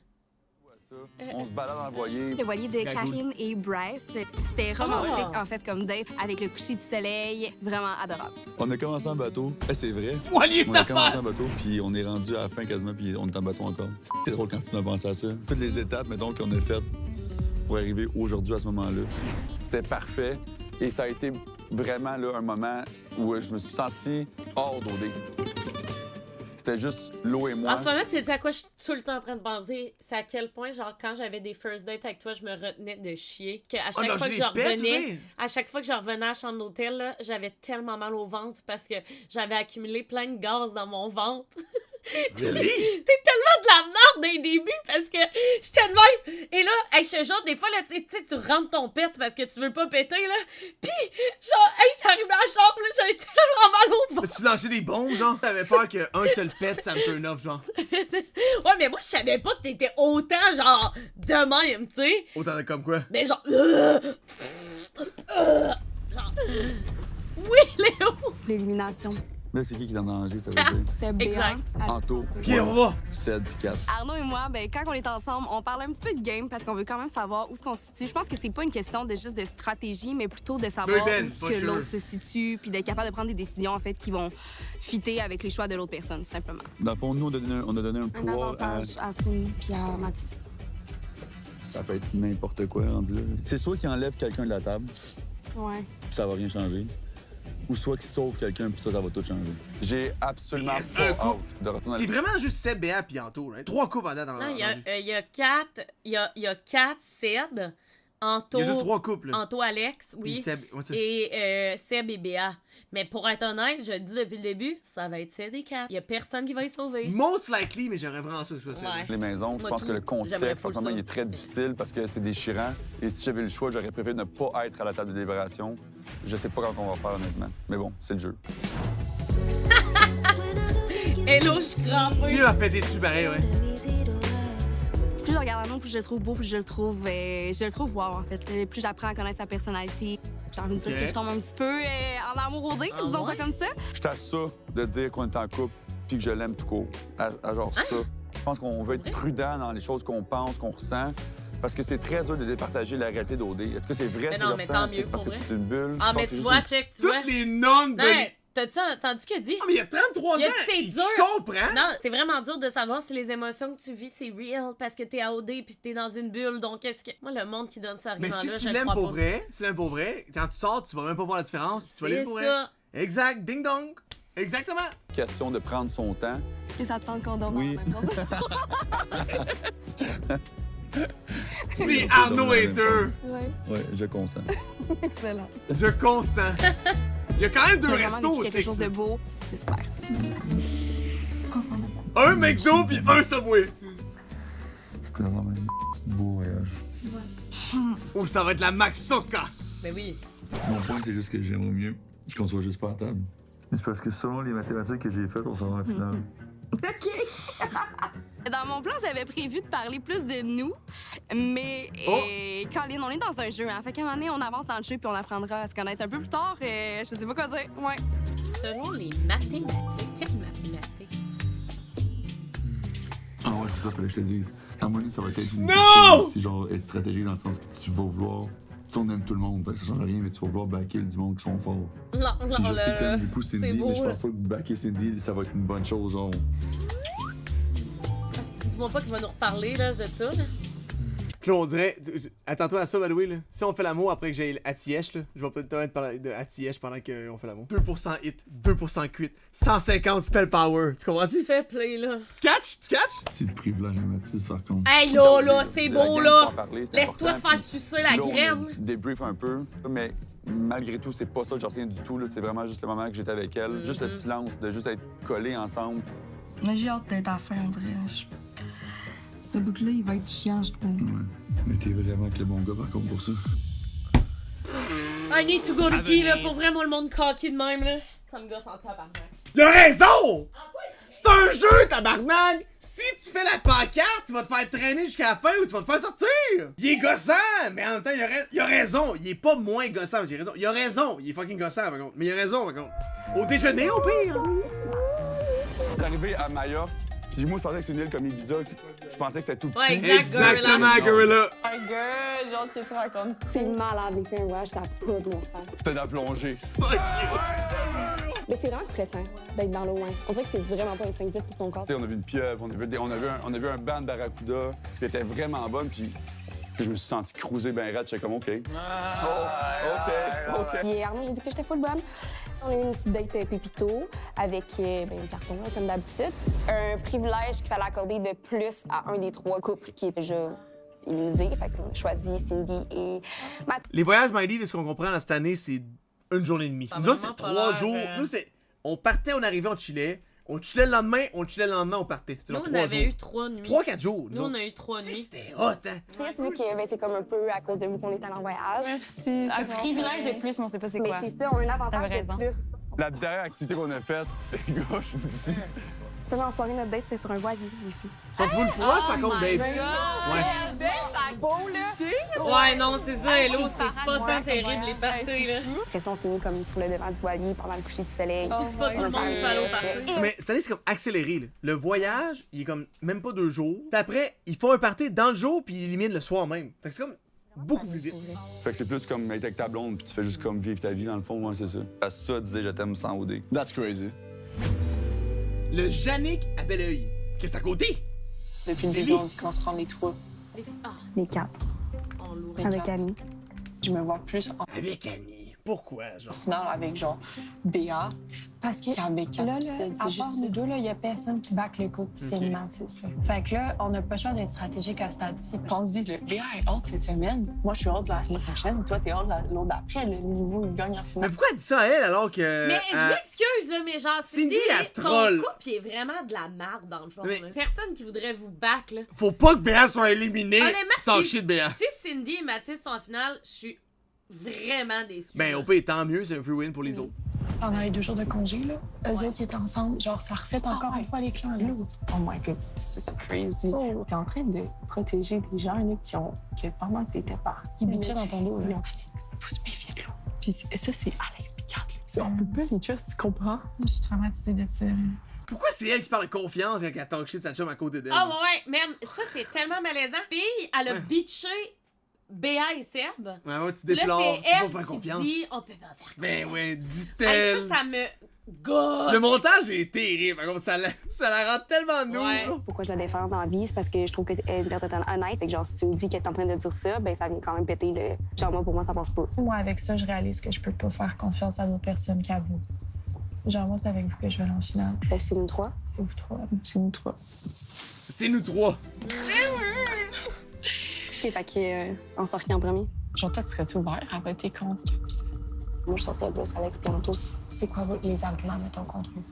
On se balade dans le voilier.
Le voilier de Karine et Bryce, c'était romantique
Oh.
en fait comme date avec le coucher du soleil, vraiment adorable.
On a commencé en bateau. C'est vrai.
Voilier de
On a
ta
commencé
face!
en bateau, puis on est rendu à la fin quasiment, puis on est en bateau encore. C'était drôle quand tu m'as pensé à ça. Toutes les étapes, mettons, qu'on a faites pour arriver aujourd'hui à ce moment-là. C'était parfait. Et ça a été vraiment là, un moment où je me suis senti hors d'OD. C'était juste l'eau et moi.
En ce moment, tu sais à quoi je suis tout le temps en train de penser? C'est à quel point, genre, quand j'avais des first dates avec toi, je me retenais de chier. Que à chaque
non,
fois
je
que je
les pète, tu
revenais,
sais.
à chaque fois que je revenais à la chambre d'hôtel, là, j'avais tellement mal au ventre parce que j'avais accumulé plein de gaz dans mon ventre.
Really?
T'es tellement de la merde dès le début parce que j'étais de même. Et là, hey, je te jure, des fois, là, tu sais, tu rentres ton pet parce que tu veux pas péter, là. Pis, genre, hey, j'arrivais à la chambre, là, j'avais tellement mal au ventre.
Tu lançais des bombes, genre? T'avais peur qu'un seul pet, ça me turn off, genre.
Ouais, mais moi, je savais pas que t'étais autant, genre, de même, tu sais.
Autant de comme quoi?
Mais genre... genre... Oui, Léo!
L'élimination.
Là, c'est qui est en danger, ça veut dire?
C'est Béa.
Exact.
Anto,
Ok, on va!
Ced puis 4.
Arnaud et moi, ben, quand on est ensemble, on parle un petit peu de game parce qu'on veut quand même savoir où se situe. Je pense que c'est pas une question de juste de stratégie, mais plutôt de savoir
Ben,
où
for
que
sure.
l'autre se situe, puis d'être capable de prendre des décisions en fait qui vont fitter avec les choix de l'autre personne, tout simplement.
Dans le fond, nous, on a donné un
Un
pouvoir à...
avantage à Cine puis à Mathis.
Ça peut être n'importe quoi rendu là. C'est soit qu'il enlève quelqu'un de la table,
Ouais.
puis ça va rien changer, ou soit qu'il sauve quelqu'un, puis ça va tout changer. J'ai absolument
Il reste
pas
un couple.
hâte de retourner
C'est vraiment juste Seb, Béa puis Anto, right? 3 couples en date en
Non, il y a 4, il y a 4 Ced, Anto,
Il y a juste 3 couples.
Anto, Alex, oui.
Puis Seb, ouais,
et Seb et Béa. Mais pour être honnête, je le dis depuis le début, ça va être Seb et Kat. Il y a personne qui va y sauver.
Most likely, mais j'aimerais vraiment ça que ce soit Seb.
Ouais.
Les maisons, je
Moi,
pense
tout,
que le
j'aimerais
contexte
full
en ce moment
ça.
il est très difficile parce que c'est déchirant. Et si j'avais le choix, j'aurais préféré ne pas être à la table de délibération. Je sais pas quand on va faire honnêtement. Mais bon, c'est le jeu.
Hello, je suis crampée.
Tu vas péter dessus pareil, ouais.
Plus je regarde Arnaud, plus je le trouve beau, plus je le trouve wow, en fait. Plus j'apprends à connaître sa personnalité. J'ai envie de dire
Ok.
que je tombe un petit peu en amour au dé, disons ça comme ça.
Je suis à ça de dire qu'on est en couple puis que je l'aime tout court. À genre ça. Je pense qu'on veut être prudent dans les choses qu'on pense, qu'on ressent. Parce que c'est très dur de départager la réalité d'OD. Est-ce que c'est vrai
Mais
que
non,
tu
mais
le
tant
ressens? Est-ce que
mieux
c'est parce
pour
que
vrai.
c'est une bulle?
Ah,
Je pense
mais
que
tu
c'est
vois,
juste
check, tu vois.
Toutes les nonnes de...
Ouais, t'as-tu entendu ce qu'il a dit?
Ah, mais il y a 33
Il a
ans!
dit c'est
Je
dur.
comprends!
Non, c'est vraiment dur de savoir si les émotions que tu vis, c'est real parce que t'es AOD pis t'es dans une bulle. Donc, est-ce que. Moi, le monde qui donne cet
Mais
argument-là,
si
je
tu
le
l'aimes
crois
pour
pas.
vrai, quand tu sors, tu vas même pas voir la différence, puis tu vas l'aimer
C'est
pour vrai.
ça.
Exact, ding dong! Exactement!
question de prendre son temps.
Et ça tente qu'on dorme
Oui.
en même temps.
Les Arnaud haters!
Ouais.
Oui, je consens.
Excellent.
Je consens. Il y a quand même 2
J'ai vraiment
restos
vécu
aussi.
quelque chose de beau. C'est super.
Un McDo puis un Subway.
C'était vraiment un beau voyage.
Ou ça va être la Maxoka.
Ben oui.
Mon point, c'est juste que j'aimerais mieux qu'on soit juste pas à table. Mais c'est parce que selon les mathématiques que j'ai faites, on s'en va en finale.
OK. Dans mon plan, j'avais prévu de parler plus de nous, mais Colin, on est dans un jeu, hein. Fait qu'à un moment donné, on avance dans le jeu puis on apprendra à se connaître un peu plus tard. Je sais pas quoi dire. Ouais.
Selon les mathématiques, quelles mathématiques?
Ah ouais, c'est ça, fallait que je te dise. À un moment donné, ça va être une
Non!
aussi, genre, être stratégique dans le sens que tu vas vouloir... Tu sais, on aime tout le monde, fait que ça change rien, mais tu vas vouloir backer du monde qui sont forts.
Non,
Puis
non,
je sais que t'aimes
là.
beaucoup
C'est
Cindy,
beau,
mais je
là.
pense pas que backer Cindy, ça va être une bonne chose, genre...
Dis-moi pas qu'il va nous reparler là, de ça. Là.
Puis là, on dirait. Attends-toi à ça, by the way, là. Si on fait l'amour après que j'ai Atièche, là, je vais peut-être parler de Atièche pendant qu'on fait l'amour. 2% hit, 2% quit, 150 spell power. Tu comprends-tu?
Fais play là.
Tu catches? Tu catches?
C'est le privilège à Mathis, par contre.
Hey là, c'est beau là.
Laisse-toi
Laisse-toi te faire sucer la graine.
Débrief un peu, mais malgré tout, c'est pas ça que je retiens du tout. là. C'est vraiment juste le moment que j'étais avec elle. Juste le silence, de juste être collés ensemble.
Mais j'ai hâte d'être à la fin, on dirait. Ce bout-là, il va être chiant, je trouve.
Ouais. Mais t'es vraiment que le bon gars, par contre, pour ça.
I need to go to pee là, pour vraiment le monde cocky de même là. Ça me gosse en tabarnak.
Il a raison! C'est un jeu, tabarnak! Si tu fais la pancarte, tu vas te faire traîner jusqu'à la fin ou tu vas te faire sortir! Il est gossant, mais en même temps, il a raison. Il est pas moins gossant, j'ai raison. Il a raison, il est fucking gossant, par contre. Mais il a raison, par contre. Au déjeuner, au pire!
T'es arrivé à Majorque, puis moi, je pensais que c'était une île comme Ibiza. Je pensais que c'était tout petit.
Ouais,
Exactement, Gorilla!
Un gars, genre, que tu racontes. C'est malade, les filles, un voyage, ça n'a pas de bon sens.
C'était dans la plongée.
Mais c'est vraiment stressant d'être dans l'eau, hein. On dirait que c'est vraiment pas instinctif pour ton corps.
On a vu une pieuvre, on a vu un banc de barracuda, puis elle était vraiment bonne, puis je me suis senti cruiser ben raide, j'étais comme OK. OK.
Puis Arnaud, il a dit que j'étais full bonne. On a eu une petite date pépito avec un carton, là, comme d'habitude. Un privilège qu'il fallait accorder de plus à un des 3 couples qui est déjà élisé. Fait qu'on a choisi Cindy et Matt.
Les voyages Miley, de ce qu'on comprend dans cette année, c'est une journée et demie.
Ça a
Nous autres,
vraiment
c'est
pas
3
l'air,
jours. Nous, c'est. On partait, on arrivait, on chillait. On chillait le lendemain, on partait. C'était
Nous,
genre
on
3
avait
jours.
eu 3 nuits.
3-4 jours.
Nous, on a eu 3 nuits.
C'était hot, hein?
C'est vu que c'est comme un peu à cause de vous qu'on est allé en voyage.
Merci.
Un
privilège de plus, mais on sait pas c'est
Mais
quoi.
c'est ça, on a un avantage
T'avais
de
raison.
plus.
La dernière activité qu'on a faite, les gars, je vous dis,
Ça, dans la soirée, notre date, c'est sur un voilier, les filles.
Sont full proches, par contre, babe.
Ouais, non, c'est ça, Hello, c'est pas tant terrible les parties là.
Après ça, on s'est mis comme sur le devant du voilier pendant le coucher du soleil.
Surtout que pas tout le monde peut aller au party.
Mais cette année, c'est comme accéléré. Là. Le voyage, il est comme même pas 2 jours. Puis après, ils font un party dans le jour, puis ils éliminent le soir même. Fait que c'est comme beaucoup plus vite.
fait que c'est plus comme être avec ta blonde, puis tu fais juste comme vivre ta vie dans le fond, ouais, c'est ça. À ça, disait je t'aime sans OD. That's crazy.
Le Yannick à Belleuil. Qu'est-ce que c'est à côté?
Depuis le début, on dit qu'on se rend les 3.
Les 4. Avec Annie.
Je me vois plus en
Avec Annie. Pourquoi, genre?
finale avec genre Béa,
Parce que
Avec
là,
Capsule,
à
c'est
part
juste
nous deux, il n'y a personne qui back le couple, c'est le Mathis. Là. Fait que là, on n'a pas le choix d'être stratégique à ce stade-ci.
Pense-y, le BA est hâte cette semaine. Moi, je suis hâte la semaine prochaine. Toi, t'es hâte l'autre d'après. Le nouveau, il gagne en
Mais
finale.
pourquoi elle dit ça à elle alors que.
Mais je m'excuse, là, mais genre,
Cindy, elle
ton
troll.
couple est vraiment de la merde, dans le fond.
Mais-
là. Personne qui voudrait vous back, là.
Faut pas que Béa soit éliminée.
Honnêtement,
Talk
si,
shit, Béa.
si Cindy et Mathis sont en finale, je suis vraiment déçue.
Ben,
là.
au pire, tant mieux, c'est un free win pour les autres.
Pendant les 2 jours de congé, là, eux autres qui étaient ensemble, genre, ça refait encore une fois les clans, là.
Oh my god, c'est crazy.
Oh.
T'es en train de protéger des gens là, que pendant que t'étais parti.
Ils bitchaient dans ton dos, là.
Non, Alex, faut se méfier de l'autre. Puis ça, c'est Alex Picard. On peut pas les trust, tu comprends?
Je suis traumatisée de ça, là.
Pourquoi c'est elle qui parle de confiance quand elle talk shit de sa chum à côté d'elle?
Ah ouais, man, ça c'est tellement malaisant. Fille, elle a bitché Béa et Seb.
Ouais, ouais, tu
Là,
déplores.
c'est
Faut pas
elle
faire
qui
confiance.
dit on peut pas faire confiance.
Ben ouais,
Hey,
dit-elle.
ça me gosse.
Le montage est terrible, par contre, ça la rend tellement nous.
Ouais.
Pourquoi je la défends dans la vie? C'est parce que je trouve qu'elle est une personne honnête. Fait que genre, si tu me dis qu'elle est en train de dire ça, ben ça vient quand même péter le... Genre, moi, pour moi, ça passe pas.
Moi, avec ça, je réalise que je peux pas faire confiance à d'autres personnes qu'à vous. Genre, moi, c'est avec vous que je vais aller en finale.
Fait que c'est nous 3.
C'est vous 3.
C'est nous 3.
C'est nous 3.
OK, fait que, on sort qui en premier?
Genre, toi, tu serais-tu ouvert à voter contre Capsule?
Moi, je sortirais plus Alex Pianto.
C'est quoi les arguments, mettons, contre eux?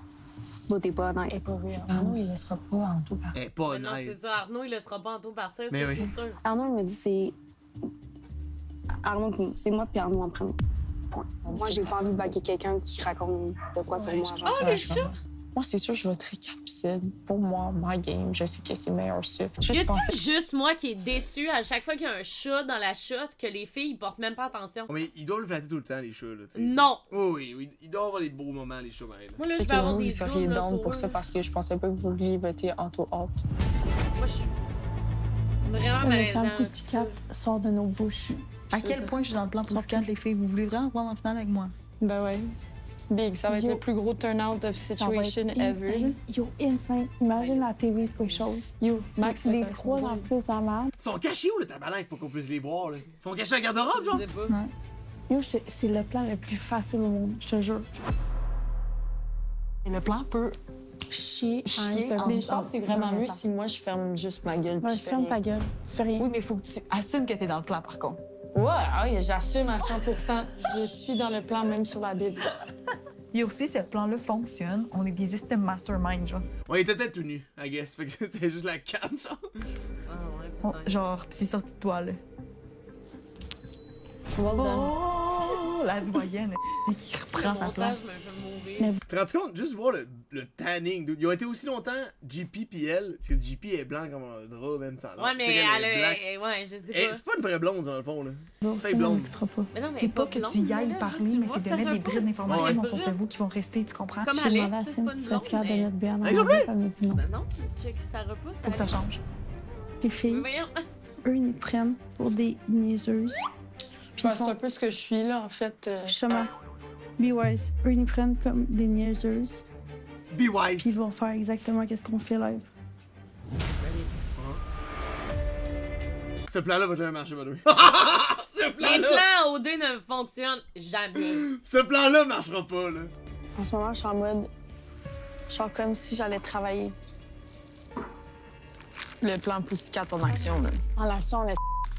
Bon, t'es pas honnête.
Et pas vrai. Arnaud, il laissera pas en tout partir.
Elle est pas
Mais non, c'est
honnête.
ça. Arnaud, il laissera pas en tout partir,
Mais
c'est
oui.
sûr.
Arnaud, il me dit c'est... Arnaud, c'est moi puis Arnaud en premier. Point. Moi, j'ai pas envie de baquer quelqu'un qui raconte de quoi sur moi. Genre.
Oh, les chats!
Moi, c'est sûr, je voterais Capsule. Pour moi, my game, je sais que c'est meilleur ça.
Y a-tu juste moi qui est déçue à chaque fois qu'il y a un chat dans la shot que les filles ils portent même pas attention?
Mais ils doivent le flatter tout le temps, les chats, là, tu sais.
Non!
Oui, oui, ils doivent avoir des beaux moments, les chats, pareil, là.
Moi, là, je
Fait
vais
que
avoir
vous,
des
vous seriez
zooms, là,
down
sur
pour
eux.
ça parce que je pensais pas que vous vouliez voter Anto Hot.
Moi, je suis vraiment
Le
malaisant.
plan Pussycat sort de nos bouches.
À quel point je suis dans le plan Pussycat, les filles? Vous voulez vraiment voir en finale avec moi?
Ben ouais. Big, ça va être
Yo.
le plus gros turnout of
Ça va être
situation ever.
insane. Yo, insane. Imagine la TV, quelque chose.
Yo, Max,
les
va faire
3
son
dans
boy.
plus dans la merde.
Ils sont cachés où, le tabarnak, pour qu'on puisse les voir, là? Ils sont cachés à la garde-robe, genre?
Je sais pas.
Yo, c'est le plan le plus facile au monde, je te jure.
Et le plan peut
Chier en une
Chier.
seconde.
Mais je pense que c'est vraiment mieux si moi, je ferme juste ma gueule.
Ouais,
puis
tu
je fais
fermes
rien.
ta gueule. Tu fais rien.
Oui, mais il faut que tu assumes que t'es dans le plan, par contre.
Ouais, j'assume à 100%. Je suis dans le plan, même sur la Bible.
Il y a aussi, ce plan-là fonctionne. On est des systèmes mastermind, genre.
On était peut-être tout nus, I guess. Fait que c'était juste la canne, genre.
Ah ouais, peut-être.
Genre, pis c'est sorti de toi, là.
Well done.
Oh, la doyenne, qui reprend
Le
sa
montage
place.
me fait mourir.
Tu te rends compte, juste voir le tanning, dude. Ils ont été aussi longtemps, JP pis elle, parce que JP est blanc comme un drap, même sans
Ouais, mais elle
est
a. Ouais, je sais
Eh,
pas.
c'est pas une vraie blonde, dans le fond, là.
Bon,
C'est
ça, on
blonde.
n'écoutera pas.
Mais non, mais
C'est pas que
blonde,
tu y ailles
là,
parler,
tu
mais
vois,
c'est de
ça
mettre des
repousse.
brises d'informations
Ouais.
dans son cerveau qui vont rester, tu comprends?
Comme
J'ai
Alex,
demandé à
c'est
Cine,
pas
tu
une
serais-tu capable de
blonde,
mettre bien dans
Hey,
la
Gabriel!
Elle me dit non.
Ben non, check, ça repousse.
Faut que ça
Alex.
change.
Les filles,
Mais voyons.
eux, ils nous prennent pour des niaiseuses. Puis ils
C'est un
font,
peu ce que je suis, là, en fait.
justement, be wise. Eux, ils nous prennent comme des niaiseuses.
Be
Puis
wise.
ils vont faire exactement qu'est-ce qu'on fait live.
Ce plan-là va jamais marcher, by the way. Ce
Les
plan-là!
plans O2 ne fonctionnent jamais.
Ce plan-là marchera pas, là.
En ce moment, je suis en mode... Genre comme si j'allais travailler.
Le plan Pussycat en action, là.
En l'action, on est...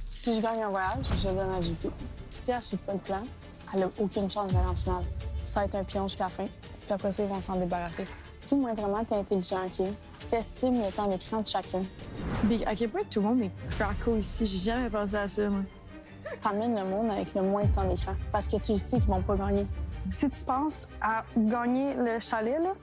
Si je gagne un voyage, je le donne à JP. Si elle suit pas le plan, elle a aucune chance d'aller en finale. Ça va être un pion jusqu'à la fin. Puis après ça, ils vont s'en débarrasser. Tu sais, moi, vraiment, t'es intelligent, OK? T'estimes le temps d'écran de chacun.
Big, à quel point tout le monde est craco ici? J'ai jamais pensé à ça, moi.
T'emmènes le monde avec le moins de temps d'écran. Parce que tu le sais qu'ils vont pas gagner. Si tu penses à gagner le chalet, là,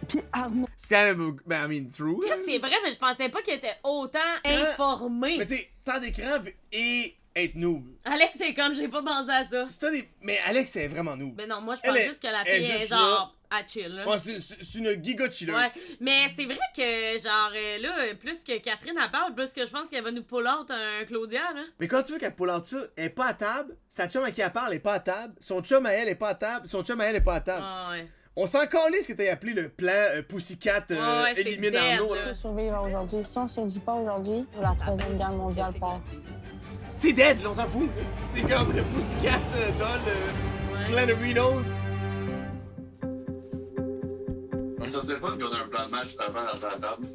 puis Arnaud...
C'est kind of, ben, I mean, true. là.
C'est vrai, mais je pensais pas qu'il était autant informé.
Mais tu sais, temps d'écran et être noob.
Alex, c'est comme, j'ai pas pensé à ça.
C'est mais Alex, c'est vraiment noob.
Mais non, moi, je
Elle
pense
est-
juste que la
elle est
fille est
juste
genre à chill, là.
Ouais, c'est une giga chiller.
Ouais, mais c'est vrai que, genre, là, plus que Catherine en parle, plus que je pense qu'elle va nous pull out un Claudia, là.
Mais quand tu veux qu'elle pull out ça, elle est pas à table, sa chum à qui elle parle est pas à table, son chum à elle est pas à table, son chum à elle est pas à table.
Ah ouais.
On s'en calait ce que t'as appelé le plan Pussycat
Ouais, c'est
élimine
dead,
Arnaud,
là.
là.
faut survivre aujourd'hui. Si on survit pas aujourd'hui, la Troisième Guerre mondiale part.
C'est dead, là, on s'en fout. C'est comme le Pussycat dans le clan de Rhinos.
Ça serait pas de garder un plan de match avant d'entrer à la table.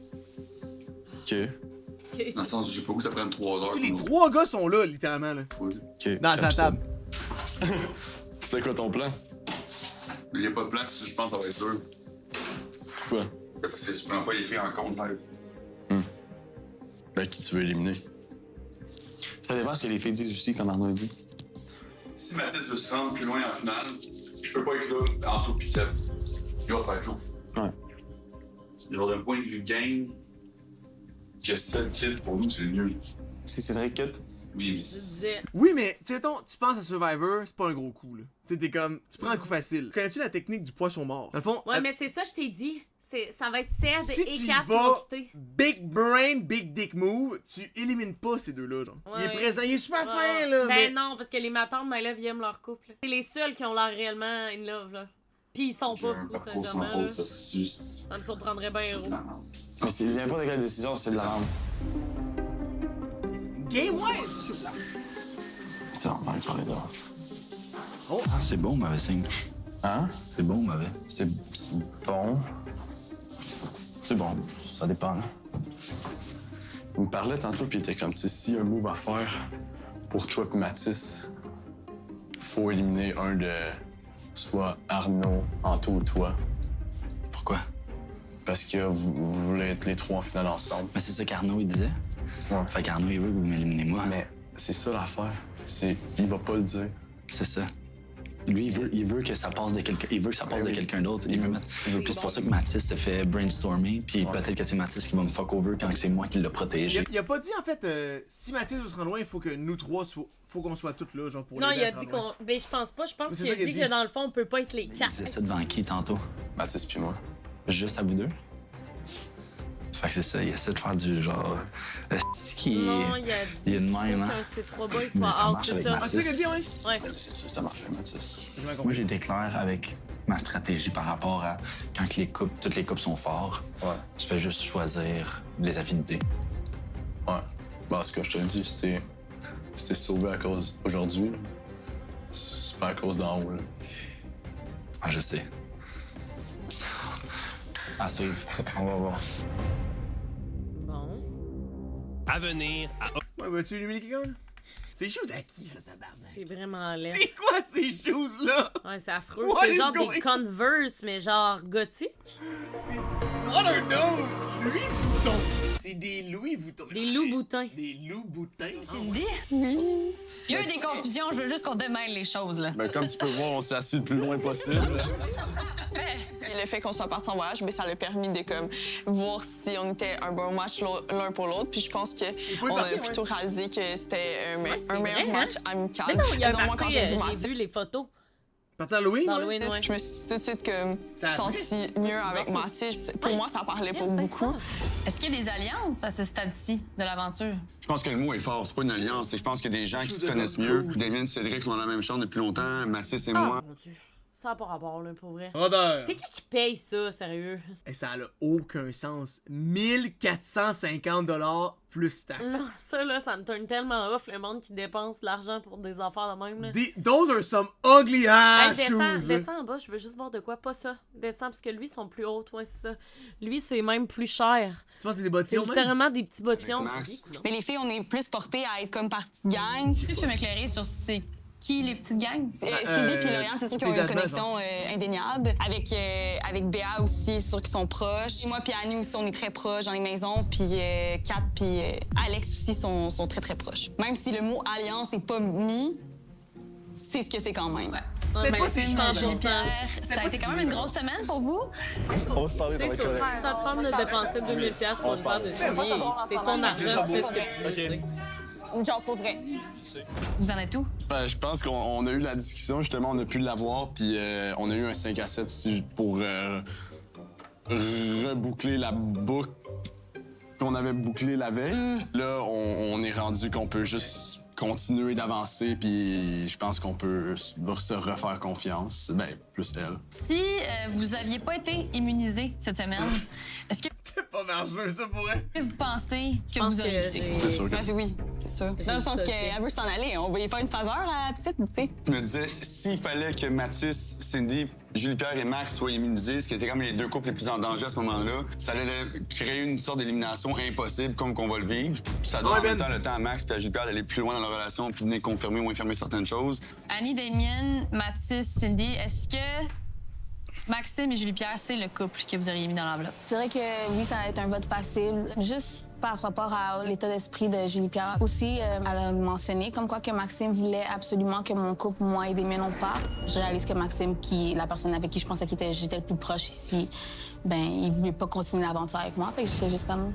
OK.
Dans le sens où j'ai pas voulu que ça prenne 3 heures.
Les 3 gars sont là, littéralement. Là.
OK.
Dans sa table.
C'est quoi ton plan?
Il y a pas de plan, je pense que ça va être dur.
Pourquoi?
Parce que tu prends pas les filles en compte live.
Ben, qui tu veux éliminer? Ça dépend ce que les filles disent aussi, comme Arnaud dit.
Si Mathis veut se rendre plus loin en finale, je peux pas être là en tout pis 7. Il va se faire chaud.
Ouais.
Il va y avoir un point de vue game que 7 kills pour nous, c'est le mieux.
Si Cédric quitte?
Oui, mais tu penses à Survivor, c'est pas un gros coup, là. Tu sais, t'es comme, tu prends un coup facile. Connais-tu la technique du poisson mort? Dans le fond,
Ouais, mais c'est ça, je t'ai dit. Ça va être Ced
si
et
tu
4
y vas,
quitter.
big brain, big dick move, tu élimines pas ces deux-là, genre. Il est présent, il est super fin, là.
Ben
mais...
non, parce que les matantes, ben là, aiment leur couple. C'est les seuls qui ont l'air réellement in love, là. Pis ils sont pas, sincèrement, là. Ça me surprendrait bien, héros.
Mais c'est n'importe quelle décision, c'est de la merde.
Game-wise!
Attends, on va en parler dehors.
Oh!
C'est bon, mauvais signe.
Hein?
C'est bon, mauvais.
C'est bon. C'est bon, ça dépend. Là. Il me parlait tantôt, puis il était comme, tu sais, s'il y a un move à faire pour toi et Mathis, faut éliminer un de soit Arnaud, Anto ou toi.
Pourquoi?
Parce que vous voulez être les trois en finale ensemble.
Mais c'est ça qu'Arnaud, il disait.
Ouais.
Fait qu'Arnaud, il veut que vous m'éliminez moi.
Mais c'est ça l'affaire. Il va pas le dire.
C'est ça. Lui, il veut que ça passe de quelqu'un. Il veut que ça passe de quelqu'un d'autre. Il veut mettre. Puis c'est pour ça que Mathis se fait brainstormer. Puis peut-être que c'est Mathis qui va me fuck over quand c'est moi qui l'a protégé.
Il a pas dit en fait, si Mathis veut se rendre loin, il faut que nous trois faut qu'on soit tous là, genre pour
Non,
l'aider
il
à
a
se
dit
rendre loin.
qu'on. Ben, je pense pas. Je pense
Mais c'est
qu'il a
ça qu'il
dit
a
que dans le fond, on peut pas être les
Il
4.
disait ça devant qui tantôt?
Mathis puis moi.
Juste à vous deux? Fait que c'est ça, il essaie de faire du genre. Qui
Non, il a dit.
Il est de même, hein?
Ces 3 boys
Mais
soient
ça
out,
marche
c'est
avec
ça.
Mathis.
Ah, c'est ça qu'il a dit, ouais?
Ouais.
C'est sûr, ça marche avec Mathis.
Moi, j'ai été clair avec ma stratégie par rapport à quand toutes les couples sont forts.
Ouais.
Tu fais juste choisir les affinités.
Ouais. Bon, ce que je te dis, c'était sauvé à cause aujourd'hui. C'est pas à cause d'en haut, là.
Ah, je sais. À suivre. On va voir.
Bon.
À venir à...
Ouais, vas-tu éliminer quelqu'un, là? Ces choses à qui, ça, tabarnak?
C'est vraiment laid.
C'est quoi ces choses-là?
Ouais, c'est affreux.
What
C'est
is
genre
going-
des Converse, mais genre gothique.
What are those? Louis Vuitton. C'est des Louis Vuitton.
Des loups boutins.
Des loups boutins.
Cindy? Oui. Il y a eu des confusions, je veux juste qu'on démêle les choses, là.
Ben, comme tu peux voir, on s'est assis le plus loin possible.
Et le fait qu'on soit partis en voyage, ben, ça l'a permis de comme, voir si on était un bon match l'un pour l'autre. Puis je pense qu'on a plutôt réalisé que c'était un meilleur
vrai,
match amical.
Mais non, il y a
Disons, moi,
un
quand
party,
j'ai vu
j'ai
Mathis,
vu les photos.
Partant Halloween?
D'Halloween, ouais.
je me suis tout de suite comme,
Ça a
sentie mieux avec Mathis. Pour moi, ça parlait pas beaucoup.
Est-ce qu'il y a des alliances à ce stade-ci de l'aventure?
Je pense que le mot est fort, c'est pas une alliance. Je pense qu'il y a des gens qui se connaissent mieux. Damien et Cédric sont dans la même chambre depuis longtemps, Mathis et moi.
Mon Dieu. Ça n'a pas rapport, là, pour vrai.
Rodeur.
C'est qui paye ça, sérieux?
Et ça a aucun sens. 1450$ plus taxes.
Non, ça, là, ça me tourne tellement off, le monde qui dépense l'argent pour des affaires de même, là.
Those are some ugly ass
Hey,
shoes. là.
descends en bas, je veux juste voir de quoi. Pas ça. Descends, parce que lui, ils sont plus hauts, ouais, c'est ça. Lui, c'est même plus cher.
Tu penses que c'est des
C'est
bottillons, même?
littéralement des petits bottillons.
Mais les filles, on est plus portées à être comme partie de gang.
Est-ce que tu peux m'éclairer sur c'est qui les petites gangs?
Cindy et Lauriane, c'est sûr qu'ils ont une connexion indéniable. Avec Béa aussi, c'est sûr qu'ils sont proches. Et moi puis Annie aussi, on est très proches dans les maisons. Puis Kat puis Alex aussi sont très, très proches. Même si le mot alliance n'est pas mis, c'est ce que c'est quand même.
Ouais,
pas si
Maxime,
je
Julie Pierre, ça a été quand même une grosse semaine pour vous.
On va se parler dans
C'est
la
sûr.
correct.
Ça te tente de dépenser 2000$ pour une paire de souliers. C'est ton argent, tu fais ce que tu veux, tu sais.
Genre, pour vrai.
Vous en êtes où?
Ben, je pense qu'on a eu la discussion, justement, on a pu l'avoir, puis on a eu un 5 à 7 aussi pour reboucler la boucle qu'on avait bouclée la veille. Là, on est rendu qu'on peut juste continuer d'avancer, puis je pense qu'on peut se refaire confiance. Ben, plus elle.
Si vous aviez pas été immunisé cette semaine, est-ce que
C'est pas margeux, ça pourrait.
Vous pensez que vous auriez quitté?
C'est sûr que...
Oui, c'est sûr. Dans le sens qu'elle veut s'en aller. On va lui faire une faveur à la petite, tu sais.
Je me disais, s'il fallait que Mathis, Cindy, Julie-Pierre et Max soient immunisés, ce qui était comme les deux couples les plus en danger à ce moment-là, ça allait créer une sorte d'élimination impossible comme qu'on va le vivre. Ça donne en même temps le temps à Max et à Julie-Pierre d'aller plus loin dans leur relation puis venir confirmer ou infirmer certaines choses.
Annie, Damien, Mathis, Cindy, est-ce que Maxime et Julie-Pierre, c'est le couple que vous auriez mis dans l'enveloppe?
Je dirais que oui, ça va être un vote facile. Juste par rapport à l'état d'esprit de Julie-Pierre. Aussi, elle a mentionné comme quoi que Maxime voulait absolument que mon couple, moi et Damien, on parte. Je réalise que Maxime, qui est la personne avec qui je pensais que j'étais le plus proche ici, ben il voulait pas continuer l'aventure avec moi. Fait que j'étais juste comme...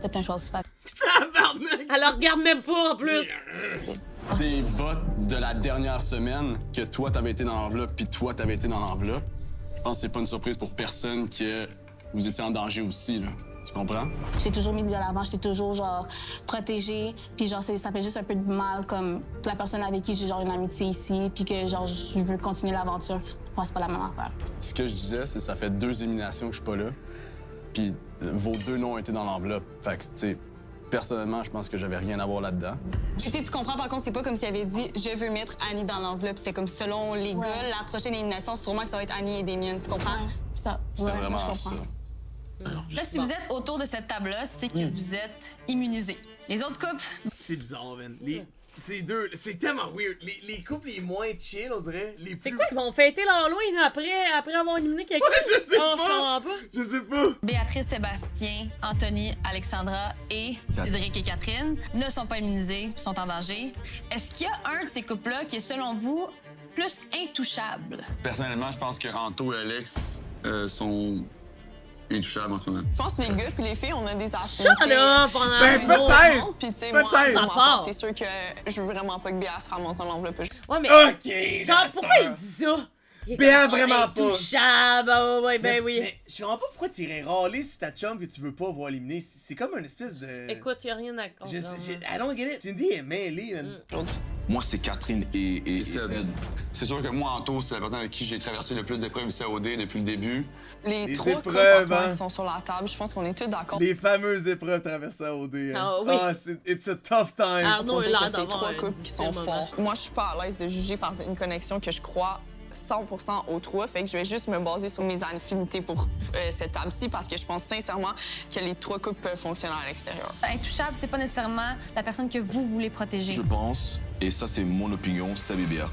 Peut-être un choix aussi facile.
Elle regarde même pas, en plus!
Des votes de la dernière semaine, que toi, t'avais été dans l'enveloppe, puis toi, t'avais été dans l'enveloppe. Je pense que c'est pas une surprise pour personne que vous étiez en danger aussi, là. Tu comprends?
J'étais toujours mis de l'avant, j'étais toujours, genre, protégée. Puis, genre, ça fait juste un peu de mal, comme la personne avec qui j'ai, genre, une amitié ici, puis que, genre, je veux continuer l'aventure. Je pense pas la même affaire.
Ce que je disais, c'est que ça fait 2 éliminations que je suis pas là. Puis vos 2 noms étaient dans l'enveloppe. Fait que, tu sais, personnellement, je pense que j'avais rien à voir là-dedans.
Tu comprends, par contre, c'est pas comme s'il avait dit « je veux mettre Annie dans l'enveloppe ». C'était comme selon les gars, la prochaine élimination, sûrement que ça va être Annie et Damien. Tu comprends?
C'était vraiment ça.
Là, si vous êtes autour de cette table-là, c'est que vous êtes immunisés. Les autres couples...
C'est bizarre, man. C'est tellement weird. Les couples les moins chill, on dirait.
C'est quoi, ils vont fêter l'Halloween après avoir éliminé quelqu'un?
Ouais, je sais
pas.
Je sais pas.
Béatrice, Sébastien, Anthony, Alexandra et Cédric et Catherine ne sont pas immunisés, sont en danger. Est-ce qu'il y a un de ces couples-là qui est, selon vous, plus intouchable?
Personnellement, je pense que Anto et Alex sont intouchables en ce moment.
Je pense que les gars puis les filles, on a des affinités.
Ça, là, pendant
un
peut-être.
Puis, tu sais, moi, c'est sûr que je veux vraiment pas que Béa se ramasse dans l'enveloppe.
Ouais, mais...
OK,
genre, pourquoi il dit ça?
Béa, vraiment pas.
Intouchable, oh, ouais, ben oui.
Mais je comprends pas pourquoi tu irais râler si ta chum que tu veux pas voir éliminer. C'est comme une espèce de...
Écoute, y'a rien à comprendre.
I don't get it. Cindy est mêlée, man.
Moi, c'est Catherine et
Seb. C'est sûr que moi, Anto, c'est la personne avec qui j'ai traversé le plus d'épreuves ici à OD depuis le début.
Les 3 couples en ce moment qui sont sur la table, je pense qu'on est tous d'accord.
Les fameuses épreuves traversées à OD. Hein.
Ah oui.
It's a tough time.
Arnaud est là
c'est 3 couples qui sont forts. Moi, je suis pas à l'aise de juger par une connexion que je crois 100% aux 3, fait que je vais juste me baser sur mes affinités pour cette table-ci parce que je pense sincèrement que les 3 couples peuvent fonctionner à l'extérieur.
Intouchable, c'est pas nécessairement la personne que vous voulez protéger.
Je pense, et ça c'est mon opinion, Seb et Béa.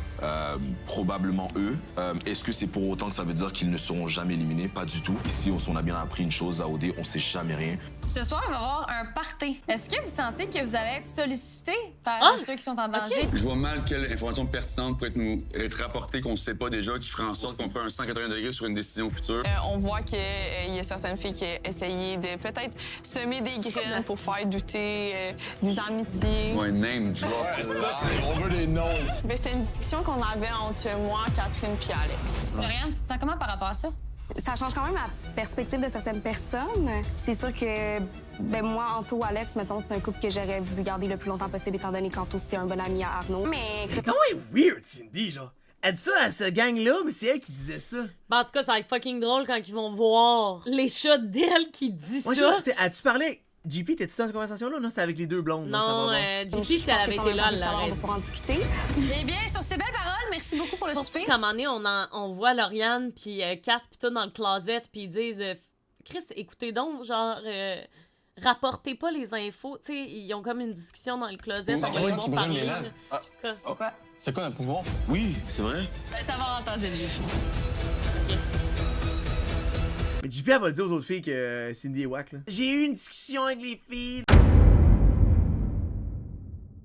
Probablement eux. Est-ce que c'est pour autant que ça veut dire qu'ils ne seront jamais éliminés? Pas du tout. Ici, on a bien appris une chose à OD, on sait jamais rien.
Ce soir, il va y avoir un party. Est-ce que vous sentez que vous allez être sollicité par ceux qui sont en danger?
Je vois mal quelle information pertinente pourrait être rapportée qu'on ne sait pas déjà, qui ferait en sorte qu'on fait un 180 degrés sur une décision future.
On voit qu'il y a certaines filles qui ont essayé de peut-être semer des graines pour faire douter des amitiés.
Ouais, name drop. On veut des noms.
Ben, c'était une discussion qu'on avait entre moi, Catherine puis Alex.
Lauriane, tu te sens comment par rapport à ça?
Ça change quand même la perspective de certaines personnes. C'est sûr que, ben moi, Anto, Alex, mettons, c'est un couple que j'aurais voulu garder le plus longtemps possible, étant donné qu'Anto, c'était un bon ami à Arnaud. Mais...
C'est donc weird, Cindy, genre. Elle dit ça à ce gang-là, mais c'est elle qui disait ça.
Ben, en tout cas, ça va être fucking drôle quand ils vont voir les chats d'elle qui dit ça.
As-tu parlé... JP, t'étais-tu dans cette conversation-là? Non, c'était avec les 2 blondes.
Non, JP, si elle avait été là, elle l'aurait.
On va pouvoir en discuter.
Eh bien, sur ces belles paroles, merci beaucoup pour le souper.
À un moment donné, on voit Lauriane puis Kat puis tout dans le closet puis ils disent Chris, écoutez donc, genre rapportez pas les infos. Tu sais, ils ont comme une discussion dans le closet.
La question qui brûle les lèvres.
C'est
quoi un pouvoir?
Oui, c'est vrai.
T'avoir entendu lui.
Mais JP, elle va le dire aux autres filles que Cindy est wack, là. J'ai eu une discussion avec les filles.